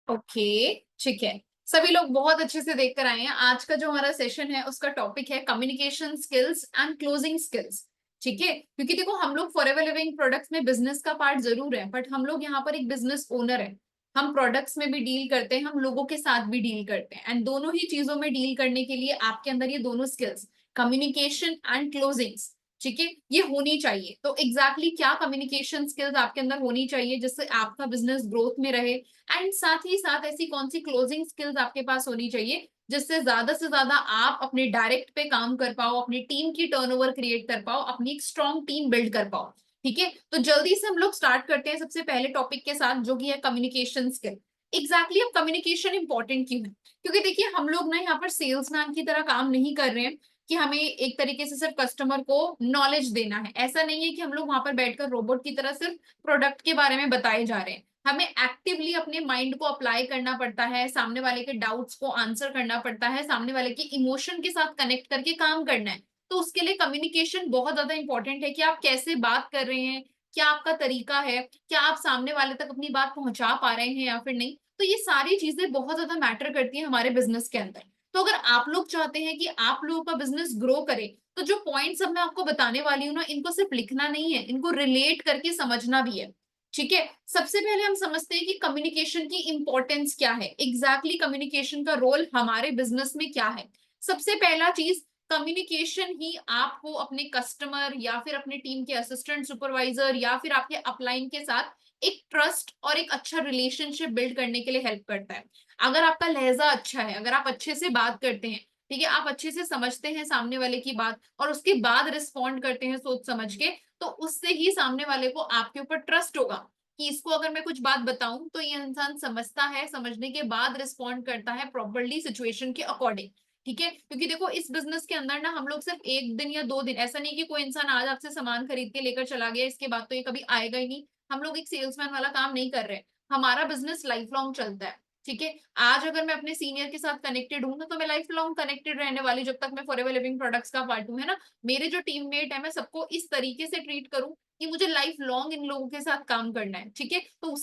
Okay, ठीक है। सभी लोग बहुत अच्छे से देख कर आए हैं। आज का जो हमारा सेशन है उसका टॉपिक है communication skills and closing skills. ठीक है, क्योंकि देखो हम लोग फॉरएवर लिविंग प्रोडक्ट्स में बिजनेस का पार्ट जरूर है, बट हम लोग यहाँ पर एक बिजनेस ओनर है। हम प्रोडक्ट्स में भी डील करते हैं, हम लोगों के साथ भी डील करते हैं, एंड दोनों ही चीजों में डील करने के लिए आपके अंदर ये दोनों स्किल्स, कम्युनिकेशन एंड क्लोजिंग्स, ठीक है, ये होनी चाहिए। तो एग्जैक्टली क्या कम्युनिकेशन स्किल्स आपके अंदर होनी चाहिए जिससे आपका बिजनेस ग्रोथ में रहे, एंड साथ ही साथ ऐसी कौन सी क्लोजिंग स्किल्स आपके पास होनी चाहिए जिससे ज्यादा आप अपने डायरेक्ट पे काम कर पाओ, अपनी टीम की टर्नओवर क्रिएट कर पाओ, अपनी एक स्ट्रॉन्ग टीम बिल्ड कर पाओ। ठीक है, तो जल्दी से हम लोग स्टार्ट करते हैं सबसे पहले टॉपिक के साथ, जो कि है कम्युनिकेशन स्किल। एग्जैक्टली अब कम्युनिकेशन इंपॉर्टेंट क्यों है? क्योंकि देखिए हम लोग ना यहाँ पर सेल्समैन की तरह काम नहीं कर रहे हैं कि हमें एक तरीके से सिर्फ कस्टमर को नॉलेज देना है। ऐसा नहीं है कि हम लोग वहां पर बैठकर रोबोट की तरह सिर्फ प्रोडक्ट के बारे में बताए जा रहे हैं। हमें एक्टिवली अपने माइंड को अप्लाई करना पड़ता है, सामने वाले के डाउट्स को आंसर करना पड़ता है, सामने वाले के इमोशन के साथ कनेक्ट करके काम करना है। तो उसके लिए कम्युनिकेशन बहुत ज्यादा इंपॉर्टेंट है कि आप कैसे बात कर रहे हैं, क्या आपका तरीका है, क्या आप सामने वाले तक अपनी बात पहुंचा पा रहे हैं या फिर नहीं। तो ये सारी चीजें बहुत ज्यादा मैटर करती हैं हमारे बिजनेस के अंदर। तो अगर आप लोग चाहते हैं कि आप लोगों का बिजनेस ग्रो करे, तो जो पॉइंट्स अब मैं आपको बताने वाली हूँ ना, इनको सिर्फ लिखना नहीं है, इनको रिलेट करके समझना भी है। ठीक है, सबसे पहले हम समझते हैं कि कम्युनिकेशन की इंपॉर्टेंस क्या है, एग्जैक्टली कम्युनिकेशन का रोल हमारे बिजनेस में क्या है। सबसे पहला चीज, कम्युनिकेशन ही आपको अपने कस्टमर या फिर अपने टीम के असिस्टेंट सुपरवाइजर या फिर आपके अपलाइन के साथ एक ट्रस्ट और एक अच्छा रिलेशनशिप बिल्ड करने के लिए हेल्प करता है। अगर आपका लहजा अच्छा है, अगर आप अच्छे से बात करते हैं, ठीक है, आप अच्छे से समझते हैं सामने वाले की बात और उसके बाद रिस्पॉन्ड करते हैं सोच समझ के, तो उससे ही सामने वाले को आपके ऊपर ट्रस्ट होगा कि इसको अगर मैं कुछ बात बताऊं तो ये इंसान समझता है, समझने के बाद रिस्पॉन्ड करता है प्रॉपरली सिचुएशन के अकॉर्डिंग। ठीक है, क्योंकि देखो इस बिजनेस के अंदर ना हम लोग सिर्फ एक दिन या दो दिन, ऐसा नहीं कि कोई इंसान आज आपसे सामान खरीद के लेकर चला गया इसके बाद तो ये कभी आएगा ही नहीं। हम लोग एक सेल्समैन वाला काम नहीं कर रहे हैं। हमारा बिजनेस लाइफ लॉन्ग चलता है। ठीक है, आज अगर मैं अपने सीनियर के साथ कनेक्टेड हूं ना, तो मैं लाइफ लॉन्ग कनेक्टेड रहने वाली जब तक मैं फॉरएवर लिविंग प्रोडक्ट्स का पार्ट हूं, है ना। मेरे जो टीममेट है, मैं सबको इस तरीके से ट्रीट करूं कि मुझे लाइफ लॉन्ग इन लोगों के साथ काम करना है। ठीक है, तो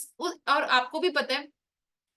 और आपको भी पता है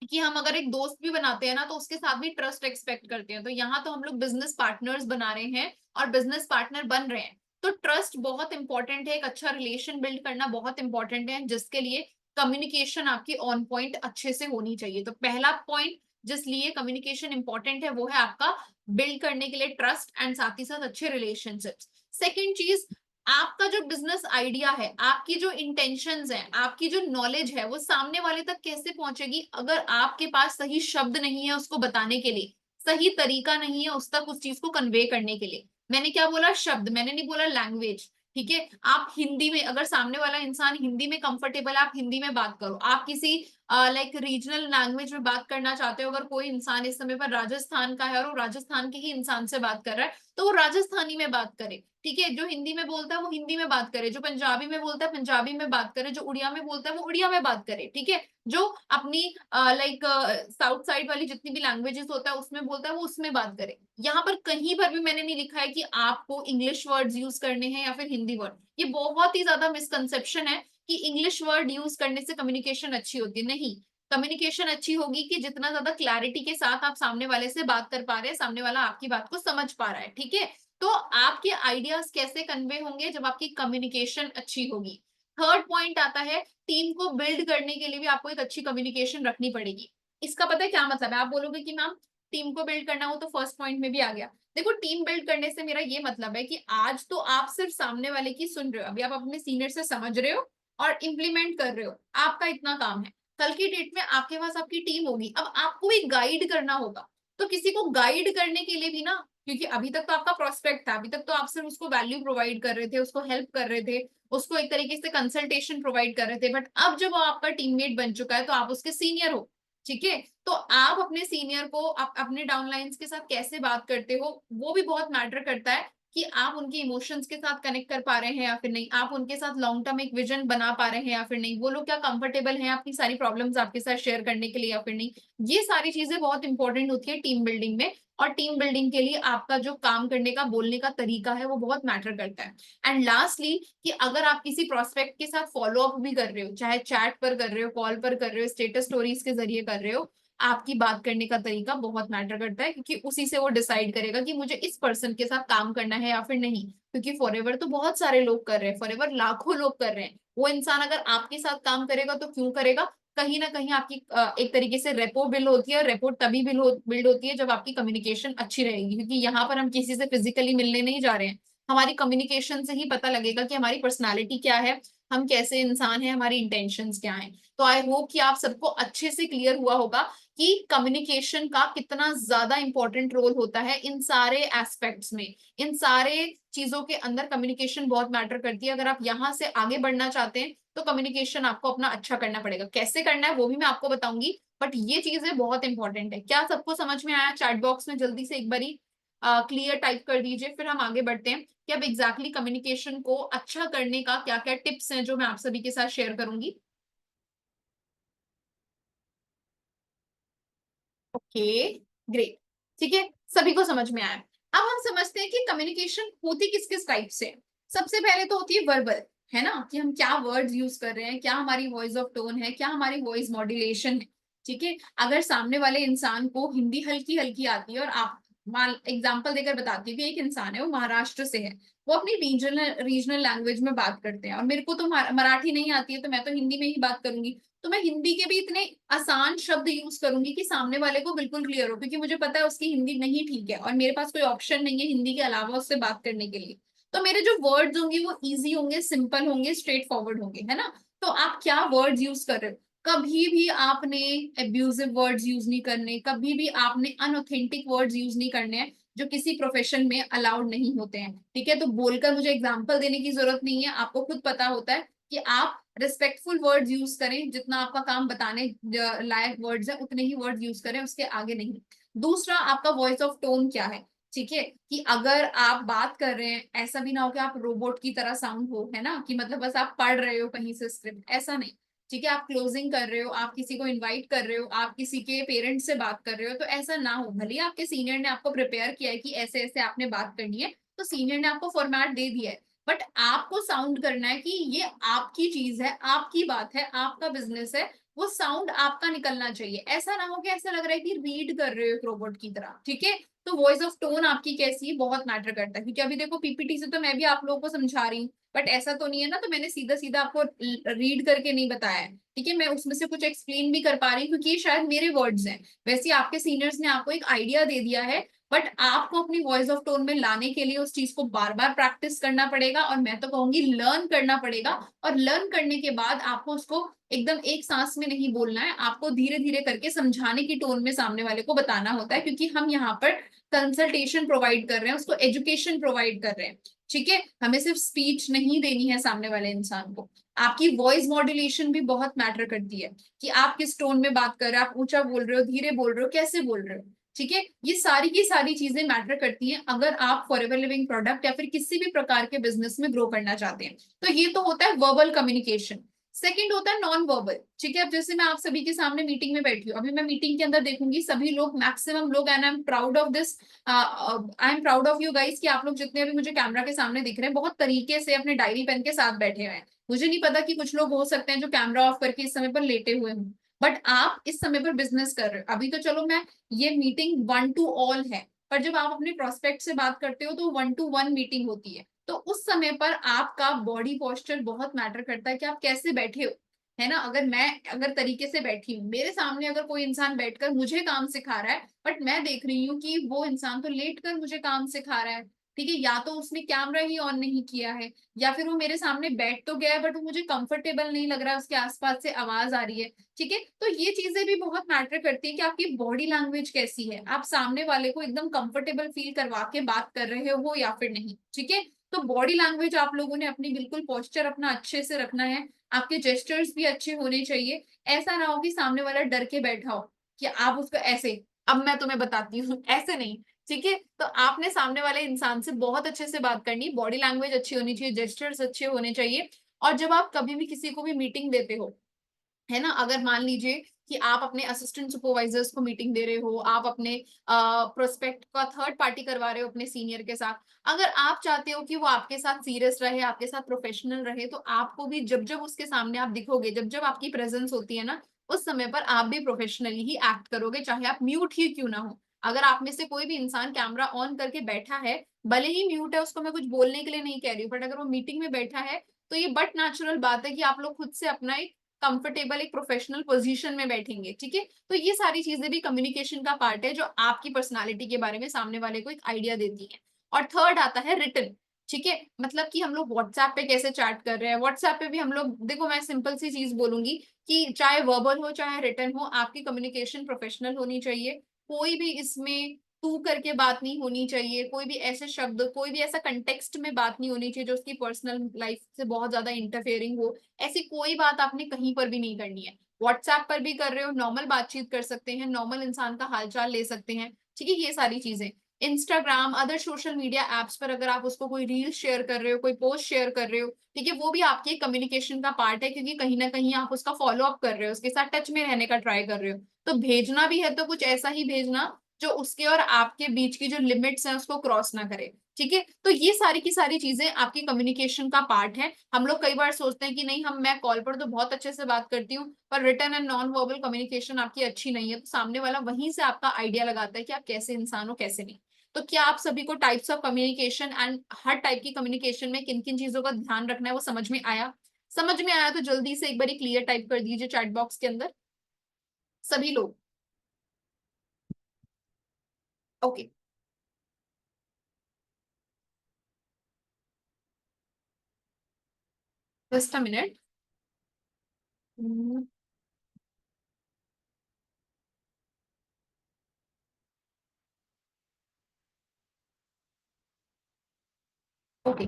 कि हम अगर एक दोस्त भी बनाते हैं ना, तो उसके साथ भी ट्रस्ट एक्सपेक्ट करते हैं। तो यहाँ तो हम लोग बिजनेस पार्टनर्स बना रहे हैं और बिजनेस पार्टनर बन रहे हैं। तो ट्रस्ट बहुत इंपॉर्टेंट है, एक अच्छा रिलेशन बिल्ड करना बहुत इंपॉर्टेंट है, जिसके लिए कम्युनिकेशन आपकी ऑन पॉइंट अच्छे से होनी चाहिए। तो पहला पॉइंट जिस लिए कम्युनिकेशन इंपॉर्टेंट है वो है आपका बिल्ड करने के लिए ट्रस्ट एंड साथ ही साथ अच्छे रिलेशनशिप्स। सेकेंड चीज, आपका जो बिजनेस आइडिया है, आपकी जो इंटेंशंस हैं, आपकी जो नॉलेज है, वो सामने वाले तक कैसे पहुंचेगी अगर आपके पास सही शब्द नहीं है उसको बताने के लिए, सही तरीका नहीं है उस तक उस चीज को कन्वे करने के लिए। मैंने क्या बोला? शब्द, मैंने नहीं बोला लैंग्वेज। ठीक है, आप हिंदी में, अगर सामने वाला इंसान हिंदी में कंफर्टेबल है, आप हिंदी में बात करो। आप किसी लाइक रीजनल लैंग्वेज में बात करना चाहते हो, अगर कोई इंसान इस समय पर राजस्थान का है और वो राजस्थान के ही इंसान से बात कर रहा है, तो वो राजस्थानी में बात करे। ठीक है, जो हिंदी में बोलता है वो हिंदी में बात करे, जो पंजाबी में बोलता है पंजाबी में बात करे, जो उड़िया में बोलता है वो उड़िया में बात करे। ठीक है, जो अपनी लाइक साउथ साइड वाली जितनी भी लैंग्वेजेस होता है उसमें बोलता है वो उसमें बात करे। यहाँ पर कहीं पर भी मैंने नहीं लिखा है कि आपको इंग्लिश वर्ड्स यूज करने हैं या फिर हिंदी वर्ड। ये बहुत ही ज्यादा मिसकंसेप्शन है कि इंग्लिश वर्ड यूज करने से कम्युनिकेशन अच्छी होती है। नहीं, कम्युनिकेशन अच्छी होगी कि जितना ज्यादा क्लैरिटी के साथ आप सामने वाले से बात कर पा रहे हैं, सामने वाला आपकी बात को समझ पा रहा है। ठीक है, तो आपके आइडियाज कैसे कन्वे होंगे? जब आपकी कम्युनिकेशन अच्छी होगी। थर्ड पॉइंट आता है, टीम को बिल्ड करने के लिए भी आपको एक अच्छी कम्युनिकेशन रखनी पड़ेगी। इसका पता है क्या मतलब है? आप बोलोगे कि मैम टीम को बिल्ड करना हो तो फर्स्ट पॉइंट में भी आ गया। देखो, टीम बिल्ड करने से मेरा ये मतलब है कि आज तो आप सिर्फ सामने वाले की सुन रहे हो, अभी आप अपने सीनियर से समझ रहे हो और इम्प्लीमेंट कर रहे हो, आपका इतना काम है। कल की डेट में आपके पास आपकी टीम होगी, अब आपको भी गाइड करना होगा। तो किसी को गाइड करने के लिए भी ना, क्योंकि अभी तक तो आपका प्रोस्पेक्ट था, अभी तक तो आप सिर्फ उसको वैल्यू प्रोवाइड कर रहे थे, उसको हेल्प कर रहे थे, उसको एक तरीके से कंसल्टेशन प्रोवाइड कर रहे थे, बट अब जब वो आपका टीममेट बन चुका है तो आप उसके सीनियर हो। ठीक है, तो आप अपने सीनियर को, आप अपने डाउनलाइंस के साथ कैसे बात करते हो वो भी बहुत मैटर करता है कि आप उनके इमोशंस के साथ कनेक्ट कर पा रहे हैं या फिर नहीं, आप उनके साथ लॉन्ग टर्म एक विजन बना पा रहे हैं या फिर नहीं, वो लोग क्या कंफर्टेबल हैं आपकी सारी प्रॉब्लम्स आपके साथ शेयर करने के लिए या फिर नहीं। ये सारी चीजें बहुत इंपॉर्टेंट होती है टीम बिल्डिंग में। और टीम बिल्डिंग के लिए आपका जो काम करने का बोलने का तरीका है वो बहुत मैटर करता है। एंड लास्टली, कि अगर आप किसी प्रोस्पेक्ट के साथ फॉलो अप भी कर रहे हो, चाहे चैट पर कर रहे हो, कॉल पर कर रहे हो, स्टेटस स्टोरीज के जरिए कर रहे हो, आपकी बात करने का तरीका बहुत मैटर करता है, क्योंकि उसी से वो डिसाइड करेगा कि मुझे इस पर्सन के साथ काम करना है या फिर नहीं। क्योंकि फॉरएवर तो बहुत सारे लोग कर रहे हैं, फॉरएवर लाखों लोग कर रहे हैं। वो इंसान अगर आपके साथ काम करेगा तो क्यों करेगा? कहीं ना कहीं आपकी एक तरीके से रेपो बिल्ड होती है, और रेपो तभी बिल्ड होती है जब आपकी कम्युनिकेशन अच्छी रहेगी। क्योंकि यहाँ पर हम किसी से फिजिकली मिलने नहीं जा रहे हैं, हमारी कम्युनिकेशन से ही पता लगेगा कि हमारी पर्सनालिटी क्या है, हम कैसे इंसान हैं, हमारी इंटेंशंस क्या हैं। तो आई होप कि आप सबको अच्छे से क्लियर हुआ होगा कि कम्युनिकेशन का कितना ज्यादा इंपॉर्टेंट रोल होता है इन सारे एस्पेक्ट्स में। इन सारे चीजों के अंदर कम्युनिकेशन बहुत मैटर करती है। अगर आप यहाँ से आगे बढ़ना चाहते हैं तो कम्युनिकेशन आपको अपना अच्छा करना पड़ेगा। कैसे करना है वो भी मैं आपको बताऊंगी, बट ये चीजें बहुत इंपॉर्टेंट है। क्या सबको समझ में आया? चैट बॉक्स में जल्दी से एक बारी क्लियर टाइप कर दीजिए, फिर हम आगे बढ़ते हैं कि अब एग्जैक्टली कम्युनिकेशन को अच्छा करने का क्या क्या टिप्स हैं जो मैं आप सभी के साथ शेयर करूंगी। Okay, great. ठीक है, सभी को समझ में आया। अब हम समझते हैं कि कम्युनिकेशन होती किस किस टाइप से। सबसे पहले तो होती है वर्बल, है ना, कि हम क्या वर्ड्स यूज कर रहे हैं, क्या हमारी वॉइस ऑफ टोन है, क्या हमारी वॉइस मॉड्यूलेशन है। ठीक है, अगर सामने वाले इंसान को हिंदी हल्की हल्की आती है, और आप मान एग्जाम्पल देकर बताती हूँ कि एक इंसान है वो महाराष्ट्र से है, वो अपनी रीजनल रीजनल लैंग्वेज में बात करते हैं, और मेरे को तो मराठी नहीं आती है, तो मैं तो हिंदी में ही बात करूंगी। तो मैं हिंदी के भी इतने आसान शब्द यूज करूंगी कि सामने वाले को बिल्कुल क्लियर हो, क्योंकि मुझे पता है उसकी हिंदी नहीं ठीक है और मेरे पास कोई ऑप्शन नहीं है हिंदी के अलावा उससे बात करने के लिए। तो मेरे जो वर्ड्स होंगे वो इजी होंगे, सिंपल होंगे, स्ट्रेट फॉरवर्ड होंगे, है ना। तो आप क्या वर्ड्स यूज कर रहे हो? कभी भी आपने एब्यूजिव वर्ड्स यूज नहीं करने, कभी भी आपने अनऑथेंटिक वर्ड्स यूज नहीं करने हैं जो किसी प्रोफेशन में अलाउड नहीं होते हैं। ठीक है, तो बोलकर मुझे एग्जाम्पल देने की जरूरत नहीं है, आपको खुद पता होता है कि आप रिस्पेक्टफुल वर्ड्स यूज करें। जितना आपका काम बताने लायक वर्ड्स है उतने ही वर्ड यूज करें, उसके आगे नहीं। दूसरा, आपका वॉइस ऑफ टोन क्या है। ठीक है, कि अगर आप बात कर रहे हैं, ऐसा भी ना हो कि आप रोबोट की तरह साउंड हो, है ना, कि मतलब बस आप पढ़ रहे हो कहीं से स्क्रिप्ट, ऐसा नहीं। ठीक है, आप क्लोजिंग कर रहे हो, आप किसी को इनवाइट कर रहे हो, आप किसी के पेरेंट्स से बात कर रहे हो, तो ऐसा ना हो। भले ही आपके सीनियर ने आपको प्रिपेयर किया है कि ऐसे ऐसे आपने बात करनी है, तो सीनियर ने आपको फॉर्मेट दे दिया है, बट आपको साउंड करना है कि ये आपकी चीज है, आपकी बात है, आपका बिजनेस है। वो साउंड आपका निकलना चाहिए, ऐसा ना हो कि ऐसा लग रहा है कि रीड कर रहे हो एक रोबोट की तरह। ठीक है, तो वॉइस ऑफ टोन आपकी कैसी है बहुत मैटर करता है, क्योंकि अभी देखो पीपीटी से तो मैं भी आप लोगों को समझा रही हूँ, बट ऐसा तो नहीं है ना, तो मैंने सीधा सीधा आपको रीड करके नहीं बताया है। ठीक है, मैं उसमें से कुछ एक्सप्लेन भी कर पा रही हूँ क्योंकि ये शायद मेरे वर्ड्स हैं। वैसे आपके सीनियर्स ने आपको एक आइडिया दे दिया है, बट आपको अपनी वॉइस ऑफ टोन में लाने के लिए उस चीज को बार बार प्रैक्टिस करना पड़ेगा, और मैं तो कहूंगी लर्न करना पड़ेगा। और लर्न करने के बाद आपको उसको एकदम एक सांस में नहीं बोलना है, आपको धीरे धीरे करके समझाने की टोन में सामने वाले को बताना होता है, क्योंकि हम यहाँ पर कंसल्टेशन प्रोवाइड कर रहे हैं, उसको एजुकेशन प्रोवाइड कर रहे हैं। ठीक है, हमें सिर्फ स्पीच नहीं देनी है सामने वाले इंसान को। आपकी वॉइस मॉड्यूलेशन भी बहुत मैटर करती है, कि आप किस टोन में बात कर रहे हो, आप ऊंचा बोल रहे हो, धीरे बोल रहे हो, कैसे बोल रहे हो। ठीक है, ये सारी की सारी चीजें मैटर करती हैं अगर आप फॉरएवर लिविंग प्रोडक्ट या फिर किसी भी प्रकार के बिजनेस में ग्रो करना चाहते हैं। तो ये तो होता है वर्बल कम्युनिकेशन। सेकंड होता है नॉन वर्बल। ठीक है, अब जैसे मैं आप सभी के सामने मीटिंग में बैठी हूँ, अभी मैं मीटिंग के अंदर देखूंगी सभी लोग, मैक्सिमम लोग, and I am proud of this, I am proud of you guys, कि आप लोग जितने अभी मुझे कैमरा के सामने दिख रहे हैं बहुत तरीके से अपने डायरी पेन के साथ बैठे हुए हैं। मुझे नहीं पता कि कुछ लोग हो सकते हैं जो कैमरा ऑफ करके इस समय पर लेटे हुए हों, बट आप इस समय पर बिजनेस कर रहे हो। अभी तो चलो मैं, ये मीटिंग वन टू ऑल है, पर जब आप अपने प्रोस्पेक्ट से बात करते हो तो वन टू वन मीटिंग होती है। तो उस समय पर आपका बॉडी पोस्चर बहुत मैटर करता है कि आप कैसे बैठे हो, है ना। अगर मैं अगर तरीके से बैठी हूँ, मेरे सामने अगर कोई इंसान बैठकर मुझे काम सिखा रहा है, बट मैं देख रही हूँ कि वो इंसान तो लेट कर मुझे काम सिखा रहा है। ठीक है, या तो उसने कैमरा ही ऑन नहीं किया है, या फिर वो मेरे सामने बैठ तो गया है बट वो मुझे कंफर्टेबल नहीं लग रहा है, उसके आसपास से आवाज आ रही है। ठीक है, तो ये चीजें भी बहुत मैटर करती है कि आपकी बॉडी लैंग्वेज कैसी है, आप सामने वाले को एकदम कंफर्टेबल फील करवा के बात कर रहे हो या फिर नहीं। ठीक है, तो बॉडी लैंग्वेज आप लोगों ने अपनी बिल्कुल पोस्चर अपना अच्छे से रखना है, आपके जेस्टर्स भी अच्छे होने चाहिए। ऐसा ना हो कि सामने वाला डर के बैठा हो कि आप उसको ऐसे, अब मैं तुम्हें बताती हूँ, ऐसे नहीं। ठीक है, तो आपने सामने वाले इंसान से बहुत अच्छे से बात करनी, बॉडी लैंग्वेज अच्छी होनी चाहिए, जेस्चर्स अच्छे होने चाहिए। और जब आप कभी भी किसी को भी मीटिंग देते हो, है ना, अगर मान लीजिए कि आप अपने असिस्टेंट सुपरवाइजर्स को मीटिंग दे रहे हो, आप अपने प्रोस्पेक्ट का थर्ड पार्टी करवा रहे हो अपने सीनियर के साथ, अगर आप चाहते हो कि वो आपके साथ सीरियस रहे, आपके साथ प्रोफेशनल रहे, तो आपको भी जब जब उसके सामने आप दिखोगे, जब जब आपकी प्रेजेंस होती है ना, उस समय पर आप भी प्रोफेशनली ही एक्ट करोगे, चाहे आप म्यूट ही क्यों ना हो। अगर आप में से कोई भी इंसान कैमरा ऑन करके बैठा है, भले ही म्यूट है, उसको मैं कुछ बोलने के लिए नहीं कह रही हूँ, बट अगर वो मीटिंग में बैठा है, तो ये बट नेचुरल बात है कि आप लोग खुद से अपना एक कंफर्टेबल एक प्रोफेशनल पोजीशन में बैठेंगे। ठीक है, तो ये सारी चीजें भी कम्युनिकेशन का पार्ट है, जो आपकी पर्सनालिटी के बारे में सामने वाले को एक आइडिया देती है। और थर्ड आता है रिटन। ठीक है, मतलब कि हम लोग व्हाट्सएप पे कैसे चैट कर रहे हैं, व्हाट्सएप पे भी हम लोग, देखो मैं सिंपल सी चीज बोलूंगी कि चाहे वर्बल हो चाहे रिटन हो, आपकी कम्युनिकेशन प्रोफेशनल होनी चाहिए। कोई भी इसमें तू करके बात नहीं होनी चाहिए, कोई भी ऐसे शब्द, कोई भी ऐसा कंटेक्स्ट में बात नहीं होनी चाहिए जो उसकी पर्सनल लाइफ से बहुत ज्यादा इंटरफेयरिंग हो। ऐसी कोई बात आपने कहीं पर भी नहीं करनी है। व्हाट्सएप पर भी कर रहे हो, नॉर्मल बातचीत कर सकते हैं, नॉर्मल इंसान का हालचाल ले सकते हैं। ठीक है, ये सारी चीजें। Instagram, other social media apps पर अगर आप उसको कोई रील शेयर कर रहे हो, कोई पोस्ट शेयर कर रहे हो, ठीक है, वो भी आपके कम्युनिकेशन का पार्ट है, क्योंकि कहीं ना कहीं आप उसका फॉलो अप कर रहे हो, उसके साथ टच में रहने का ट्राई कर रहे हो। तो भेजना भी है तो कुछ ऐसा ही भेजना जो उसके और आपके बीच की जो लिमिट्स हैं उसको क्रॉस ना करे। ठीक है, तो ये सारी की सारी चीजें आपकी कम्युनिकेशन का पार्ट है। हम लोग कई बार सोचते हैं कि नहीं, मैं कॉल पर तो बहुत अच्छे से बात करती हूँ, पर return and non verbal communication आपकी अच्छी नहीं है, तो सामने वाला वहीं से आपका आइडिया लगाता है कि आप कैसे इंसान हो कैसे नहीं। तो क्या आप सभी को types of communication and her type की कम्युनिकेशन में किन किन चीजों का ध्यान रखना है वो समझ में आया? समझ में आया तो जल्दी से एक बार क्लियर टाइप कर दीजिए चैट बॉक्स के अंदर, सभी लोग। Okay, just a minute. Okay,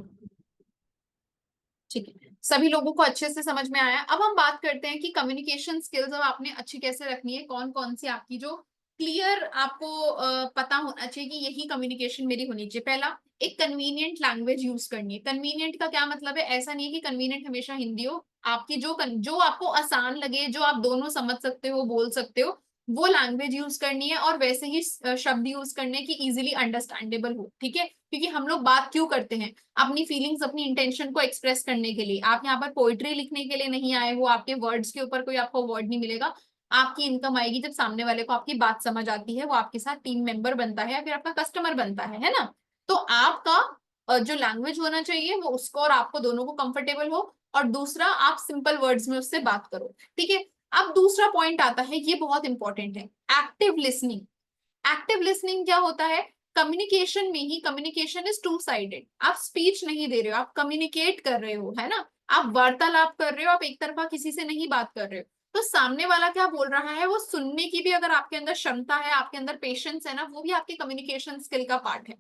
ठीक है, सभी लोगों को अच्छे से समझ में आया। अब हम बात करते हैं कि कम्युनिकेशन स्किल्स अब आपने अच्छी कैसे रखनी है, कौन कौन सी आपकी जो क्लियर आपको पता होना चाहिए कि यही कम्युनिकेशन मेरी होनी चाहिए। पहला, एक कन्वीनियंट लैंग्वेज यूज करनी है। कन्वीनियंट का क्या मतलब है? ऐसा नहीं है कि कन्वीनियंट हमेशा हिंदी हो, आपकी जो आपको आसान लगे, जो आप दोनों समझ सकते हो, बोल सकते हो, वो लैंग्वेज यूज करनी है, और वैसे ही शब्द यूज करने की इजीली अंडरस्टैंडेबल हो। ठीक है, क्योंकि हम लोग बात क्यों करते हैं? अपनी फीलिंग्स, अपनी इंटेंशन को एक्सप्रेस करने के लिए। आप यहाँ पर पोइट्री लिखने के लिए नहीं आए हो, आपके वर्ड्स के ऊपर कोई आपको वर्ड नहीं मिलेगा। आपकी इनकम आएगी जब सामने वाले को आपकी बात समझ आती है, वो आपके साथ टीम मेंबर बनता है या फिर आपका कस्टमर बनता है ना। तो आपका जो लैंग्वेज होना चाहिए वो उसको और आपको दोनों को कंफर्टेबल हो, और दूसरा, आप सिंपल वर्ड्स में उससे बात करो। ठीक है, अब दूसरा पॉइंट आता है, ये बहुत इंपॉर्टेंट है, एक्टिव लिसनिंग। एक्टिव लिसनिंग क्या होता है? कम्युनिकेशन में ही, कम्युनिकेशन इज टू साइडेड। आप स्पीच नहीं दे रहे हो, आप कम्युनिकेट कर रहे हो, है ना। आप वार्तालाप कर रहे हो, आप एक तरफा किसी से नहीं बात कर रहे हो। तो सामने वाला क्या बोल रहा है वो सुनने की भी अगर आपके अंदर क्षमता है, आपके अंदर पेशेंस है ना, वो भी आपके कम्युनिकेशन स्किल का पार्ट है।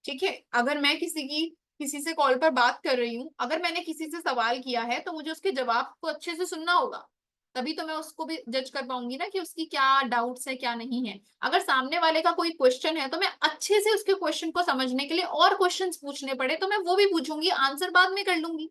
ठीक है, अगर मैं किसी से कॉल पर बात कर रही हूँ, अगर मैंने किसी से सवाल किया है, तो मुझे उसके जवाब को अच्छे से सुनना होगा, तभी तो मैं उसको भी जज कर पाऊंगी ना कि उसकी क्या डाउट्स है क्या नहीं है। अगर सामने वाले का कोई क्वेश्चन है, तो मैं अच्छे से उसके क्वेश्चन को समझने के लिए और क्वेश्चंस पूछने पड़े तो मैं वो भी पूछूंगी, आंसर बाद में कर लूंगी।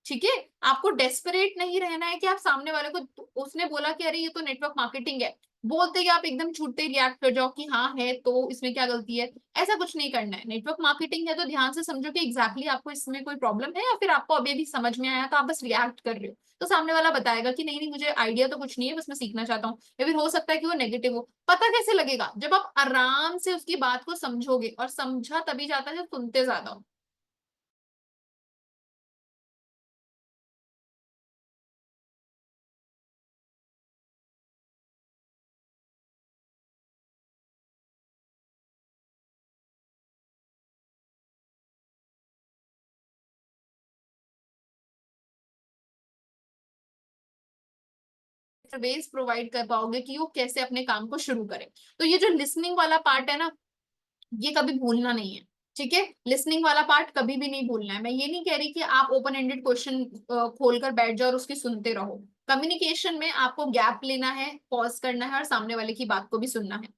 ठीक है, आपको डेस्परेट नहीं रहना है कि आप सामने वाले को, उसने बोला कि अरे ये तो नेटवर्क मार्केटिंग है, बोलते ही आप एकदम छूटते रिएक्ट कर जाओ कि हाँ है तो इसमें क्या गलती है। ऐसा कुछ नहीं करना है। नेटवर्क मार्केटिंग है तो ध्यान से समझो कि एग्जैक्टली आपको इसमें कोई प्रॉब्लम है, या फिर आपको अभी अभी समझ में आया तो आप बस रिएक्ट कर रहे हो। तो सामने वाला बताएगा कि नहीं नहीं, मुझे आइडिया तो कुछ नहीं है, बस मैं सीखना चाहता हूँ, या फिर हो सकता है कि वो नेगेटिव हो। पता कैसे लगेगा? जब आप आराम से उसकी बात को समझोगे, और समझा तभी जाता है जब सुनते ज्यादा हो। बेस प्रोवाइड कर पाओगे कि वो कैसे अपने काम को शुरू करें। तो ये जो लिसनिंग वाला पार्ट है ना, ये कभी भूलना नहीं है। ठीक है, लिसनिंग वाला पार्ट कभी भी नहीं भूलना है। मैं ये नहीं कह रही कि आप ओपन एंडेड क्वेश्चन खोलकर बैठ जाओ और उसकी सुनते रहो। कम्युनिकेशन में आपको गैप लेना है, पॉज करना है, और सामने वाले की बात को भी सुनना है।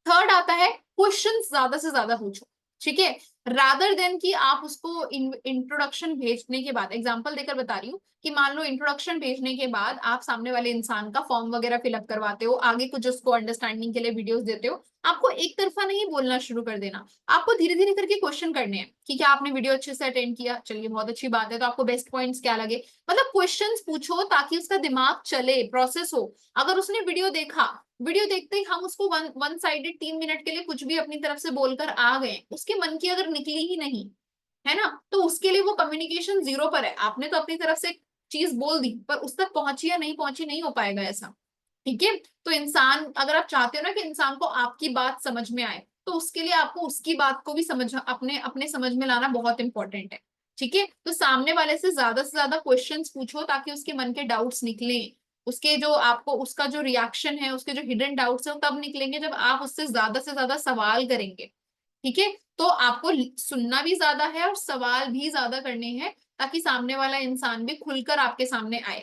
थर्ड आता है क्वेश्चन ज्यादा से ज्यादा पूछो, ठीक है, रादर देन कि आप उसको इंट्रोडक्शन भेजने के बाद, एग्जांपल देकर बता रही हूँ कि मान लो इंट्रोडक्शन भेजने के बाद आप सामने वाले इंसान का फॉर्म वगैरह फिलअप करवाते हो, आगे कुछ उसको अंडरस्टैंडिंग के लिए वीडियोस देते हो, आपको एक तरफा नहीं बोलना शुरू कर देना, आपको धीरे धीरे करके क्वेश्चन करने हैं कि क्या आपने वीडियो अच्छे से अटेंड किया, चलिए बहुत अच्छी बात है, तो आपको बेस्ट पॉइंट्स क्या लगे, मतलब क्वेश्चंस पूछो ताकि उसका दिमाग चले, प्रोसेस हो। अगर उसने वीडियो देखा, वीडियो देखते ही हम उसको वन साइडेड 3 मिनट के लिए कुछ भी अपनी तरफ से बोलकर आ गए, उसके मन की अगर निकली ही नहीं, है ना, तो उसके लिए वो कम्युनिकेशन जीरो पर है। आपने तो अपनी तरफ से चीज बोल दी पर उस तक पहुंची या नहीं पहुंची, नहीं हो पाएगा ऐसा, ठीक है। तो इंसान, अगर आप चाहते हो ना कि इंसान को आपकी बात समझ में आए, तो उसके लिए आपको उसकी बात को भी समझ, अपने अपने समझ में लाना बहुत इंपॉर्टेंट है, ठीक है। तो सामने वाले से ज्यादा क्वेश्चंस पूछो ताकि उसके मन के डाउट्स निकले, उसके जो आपको उसका जो रिएक्शन है, उसके जो हिडन डाउट्स है वो तब निकलेंगे जब आप उससे ज्यादा सवाल करेंगे, ठीक है। तो आपको सुनना भी ज्यादा है और सवाल भी ज्यादा करने हैं ताकि सामने वाला इंसान भी खुलकर आपके सामने आए।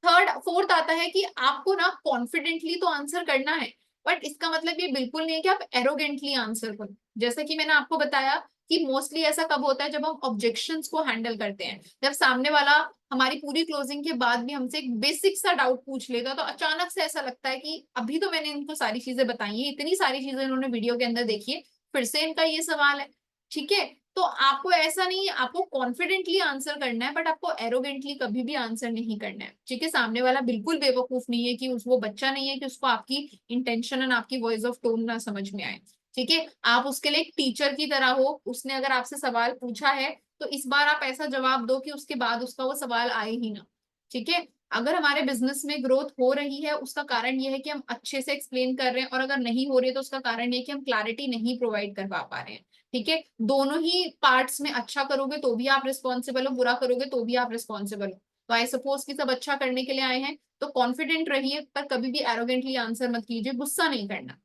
थर्ड फोर्थ आता है कि आपको ना कॉन्फिडेंटली तो आंसर करना है, बट इसका मतलब ये बिल्कुल नहीं है कि आप एरोगेंटली आंसर करो। जैसे कि मैंने आपको बताया कि मोस्टली ऐसा कब होता है जब हम ऑब्जेक्शंस को हैंडल करते हैं, जब सामने वाला हमारी पूरी क्लोजिंग के बाद भी हमसे एक बेसिक सा डाउट पूछ लेता, तो अचानक से ऐसा लगता है कि अभी तो मैंने इनको सारी चीजें बताई है, इतनी सारी चीजें इन्होंने वीडियो के अंदर देखी है, फिर से इनका ये सवाल है, ठीक है। तो आपको ऐसा नहीं है, आपको कॉन्फिडेंटली आंसर करना है, बट आपको एरोगेंटली कभी भी आंसर नहीं करना है, ठीक है। सामने वाला बिल्कुल बेवकूफ नहीं है कि वो बच्चा नहीं है कि उसको आपकी इंटेंशन एंड आपकी वॉइस ऑफ टोन ना समझ में आए, ठीक है। आप उसके लिए एक टीचर की तरह हो, उसने अगर आपसे सवाल पूछा है तो इस बार आप ऐसा जवाब दो कि उसके बाद उसका वो सवाल आए ही ना, ठीक है। अगर हमारे बिजनेस में ग्रोथ हो रही है उसका कारण ये है कि हम अच्छे से एक्सप्लेन कर रहे हैं, और अगर नहीं हो रही है तो उसका कारण ये है कि हम क्लैरिटी नहीं प्रोवाइड कर पा रहे हैं, ठीक है। दोनों ही पार्ट्स में अच्छा करोगे तो भी आप रिस्पॉन्सिबल हो, बुरा करोगे तो भी आप रिस्पॉन्सिबल हो। तो आई सपोज कि सब अच्छा करने के लिए आए हैं, तो कॉन्फिडेंट रहिए पर कभी भी एरोगेंटली आंसर मत कीजिए, गुस्सा नहीं करना,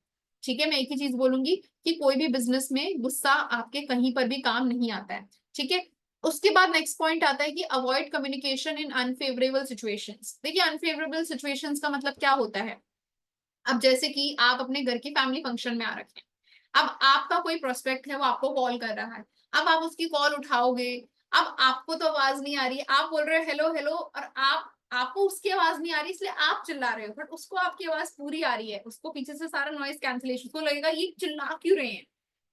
ठीक है। मैं एक ही चीज बोलूंगी कि कोई भी बिजनेस में गुस्सा आपके कहीं पर भी काम नहीं आता है, ठीक है। उसके बाद नेक्स्ट पॉइंट आता है कि avoid communication in unfavourable situations. देखिए अनफेवरेबल सिचुएशंस का मतलब क्या होता है, अब जैसे कि आप अपने घर के फैमिली फंक्शन में आ रखे हैं, अब आपका कोई प्रोस्पेक्ट है वो आपको कॉल कर रहा है, अब आप उसकी कॉल उठाओगे, अब आपको तो आवाज नहीं आ रही है, आप बोल रहे हो हेलो हेलो, और आपको उसकी आवाज नहीं आ रही इसलिए आप चिल्ला रहे हो, बट उसको आपकी आवाज पूरी आ रही है, उसको पीछे से सारा नॉइज कैंसिलेशन, उसको लगेगा ये चिल्ला क्यों रहे हैं,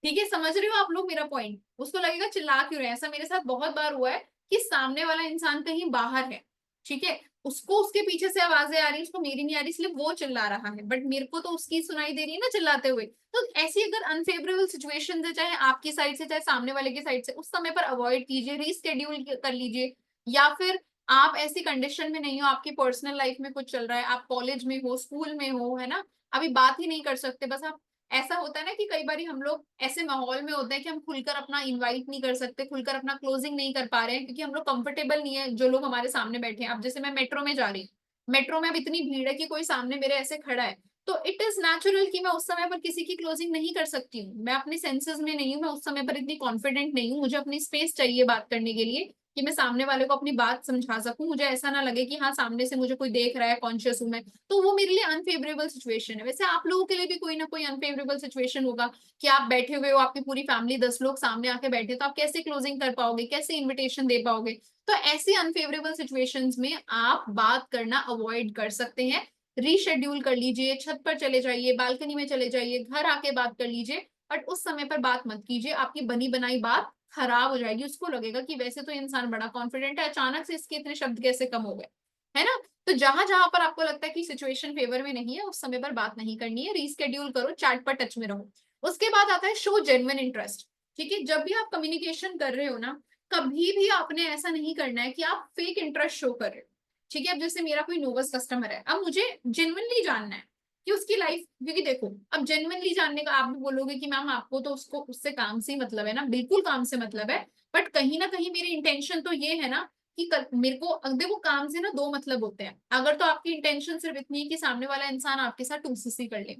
ठीक है। समझ रहे हो आप लोग मेरा पॉइंट, उसको लगेगा चिल्ला क्यों रहे हैं। ऐसा मेरे साथ बहुत बार हुआ है कि सामने वाला इंसान कहीं बाहर है, ठीक है, उसको उसके पीछे से आवाजें आ रही है, उसको मेरी नहीं आ रही इसलिए वो चिल्ला रहा है, बट मेरे को तो उसकी सुनाई दे रही है ना चिल्लाते हुए। तो ऐसी अगर अनफेवरेबल सिचुएशन है, चाहे आपकी साइड से चाहे सामने वाले की साइड से, उस समय पर अवॉइड कीजिए, रीस्केड्यूल कर लीजिए, या फिर आप ऐसी कंडीशन में नहीं हो, आपकी पर्सनल लाइफ में कुछ चल रहा है, आप कॉलेज में हो, स्कूल में हो, है ना, अभी बात ही नहीं कर सकते, बस आप, ऐसा होता है ना कि कई बार हम लोग ऐसे माहौल में होते हैं कि हम खुलकर अपना इनवाइट नहीं कर सकते, खुलकर अपना क्लोजिंग नहीं कर पा रहे हैं क्योंकि हम लोग कंफर्टेबल नहीं है जो लोग हमारे सामने बैठे हैं। अब जैसे मैं मेट्रो में जा रही हूँ, मेट्रो में अब इतनी भीड़ है कि कोई सामने मेरे ऐसे खड़ा है, तो इट इज नेचुरल कि मैं उस समय पर किसी की क्लोजिंग नहीं कर सकती हूँ, मैं अपने सेंसेस में नहीं हूँ, मैं उस समय पर इतनी कॉन्फिडेंट नहीं हूँ, मुझे अपनी स्पेस चाहिए बात करने के लिए कि मैं सामने वाले को अपनी बात समझा सकूं, मुझे ऐसा ना लगे कि हाँ सामने से मुझे कोई देख रहा है, कॉन्शियस हूं मैं, तो वो मेरे लिए अनफेवरेबल सिचुएशन है। वैसे आप लोगों के लिए भी कोई ना कोई अनफेवरेबल सिचुएशन होगा कि आप बैठे हुए हो, आपकी पूरी फैमिली 10 लोग सामने आके बैठे, तो आप कैसे क्लोजिंग कर पाओगे, कैसे इन्विटेशन दे पाओगे। तो ऐसी अनफेवरेबल सिचुएशंस में आप बात करना अवॉइड कर सकते हैं, रीशेड्यूल कर लीजिए, छत पर चले जाइए, बालकनी में चले जाइए, घर आके बात कर लीजिए, बट उस समय पर बात मत कीजिए, आपकी बनी बनाई बात खराब हो जाएगी, उसको लगेगा कि वैसे तो इंसान बड़ा कॉन्फिडेंट है, अचानक से इसके इतने शब्द कैसे कम हो गए, है ना। तो जहां जहां पर आपको लगता है कि सिचुएशन फेवर में नहीं है उस समय पर बात नहीं करनी है, रीस्केड्यूल करो, चैट पर टच में रहो। उसके बाद आता है शो जेन्युइन इंटरेस्ट, ठीक है। जब भी आप कम्युनिकेशन कर रहे हो ना, कभी भी आपने ऐसा नहीं करना है कि आप फेक इंटरेस्ट शो कर रहे हो, ठीक है। अब जैसे मेरा कोई नोवस कस्टमर है, अब मुझे जेन्युइनली जानना है कि उसकी लाइफ, क्योंकि देखो अब जेन्युइनली जानने का आप भी बोलोगे कि मैम आपको तो उसको उससे काम से ही मतलब है ना, बिल्कुल काम से मतलब है, बट कहीं ना कहीं मेरी इंटेंशन तो ये है ना कि मेरे को देखो काम से ना दो मतलब होते हैं, अगर तो आपकी इंटेंशन सिर्फ इतनी है कि सामने वाला इंसान आपके साथ टूसीसी कर ले,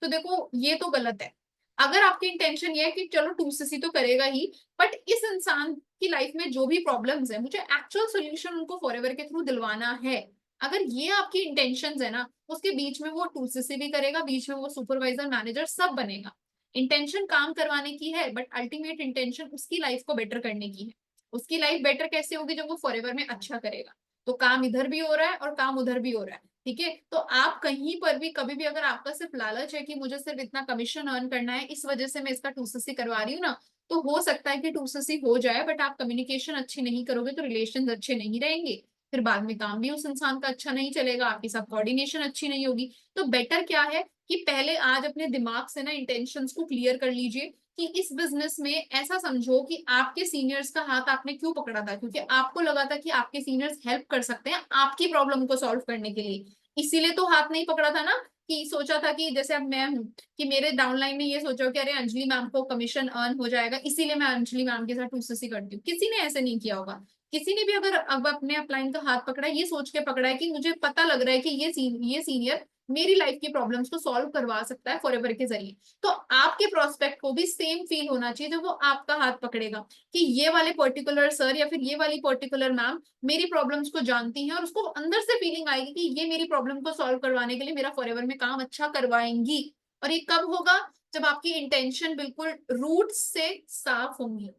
तो देखो ये तो गलत है। अगर आपकी इंटेंशन ये है कि चलो टूसीसी तो करेगा ही, बट इस इंसान की लाइफ में जो भी प्रॉब्लम्स है मुझे एक्चुअल सोल्यूशन उनको फॉरएवर के थ्रू दिलवाना है, अगर ये आपकी इंटेंशंस है ना, उसके बीच में वो 2CC भी करेगा, बीच में वो सुपरवाइजर मैनेजर सब बनेगा। इंटेंशन काम करवाने की है, बट अल्टीमेट इंटेंशन उसकी लाइफ को बेटर करने की है। उसकी लाइफ बेटर कैसे होगी, जब वो फॉरएवर में अच्छा करेगा। तो काम इधर भी हो रहा है और काम उधर भी हो रहा है, ठीक है। तो आप कहीं पर भी कभी भी अगर आपका सिर्फ लालच है कि मुझे सिर्फ इतना कमीशन अर्न करना है, इस वजह से मैं इसका 2CC करवा रही हूँ ना, तो हो सकता है कि 2CC हो जाए, बट आप कम्युनिकेशन अच्छी नहीं करोगे तो रिलेशन अच्छे नहीं रहेंगे। फिर बाद में काम भी उस इंसान का अच्छा नहीं चलेगा, आपके साथ कोऑर्डिनेशन अच्छी नहीं होगी। तो बेटर क्या है कि पहले आज अपने दिमाग से ना इंटेंशंस को क्लियर कर लीजिए कि इस बिजनेस में ऐसा समझो कि आपके सीनियर्स का हाथ आपने क्यों पकड़ा था, क्योंकि आपको लगा था कि आपके सीनियर्स हेल्प कर सकते हैं आपकी प्रॉब्लम को सॉल्व करने के लिए। इसीलिए तो हाथ नहीं पकड़ा था ना, कि सोचा था कि जैसे अब मैं हूं, कि मेरे डाउनलाइन में ये सोचो कि अरे अंजलि मैम को कमीशन अर्न हो जाएगा, इसीलिए मैं अंजलि मैम के साथ 2CC करती हूँ। किसी ने ऐसे नहीं किया होगा। किसी ने भी अगर अब अपने अपलाइन का हाथ पकड़ा है, ये सोच के पकड़ा है कि मुझे पता लग रहा है कि ये सीनियर मेरी लाइफ की प्रॉब्लम्स को सॉल्व करवा सकता है फॉरएवर के जरिए। तो आपके प्रोस्पेक्ट को भी सेम फील होना चाहिए जब वो आपका हाथ पकड़ेगा, कि ये वाले पर्टिकुलर सर या फिर ये वाली पर्टिकुलर मैम मेरी प्रॉब्लम्स को जानती हैं, और उसको अंदर से फीलिंग आएगी कि ये मेरी प्रॉब्लम को सॉल्व करवाने के लिए मेरा फॉरएवर में काम अच्छा करवाएंगी। और ये कब होगा, जब आपकी इंटेंशन बिल्कुल रूट से साफ होंगी,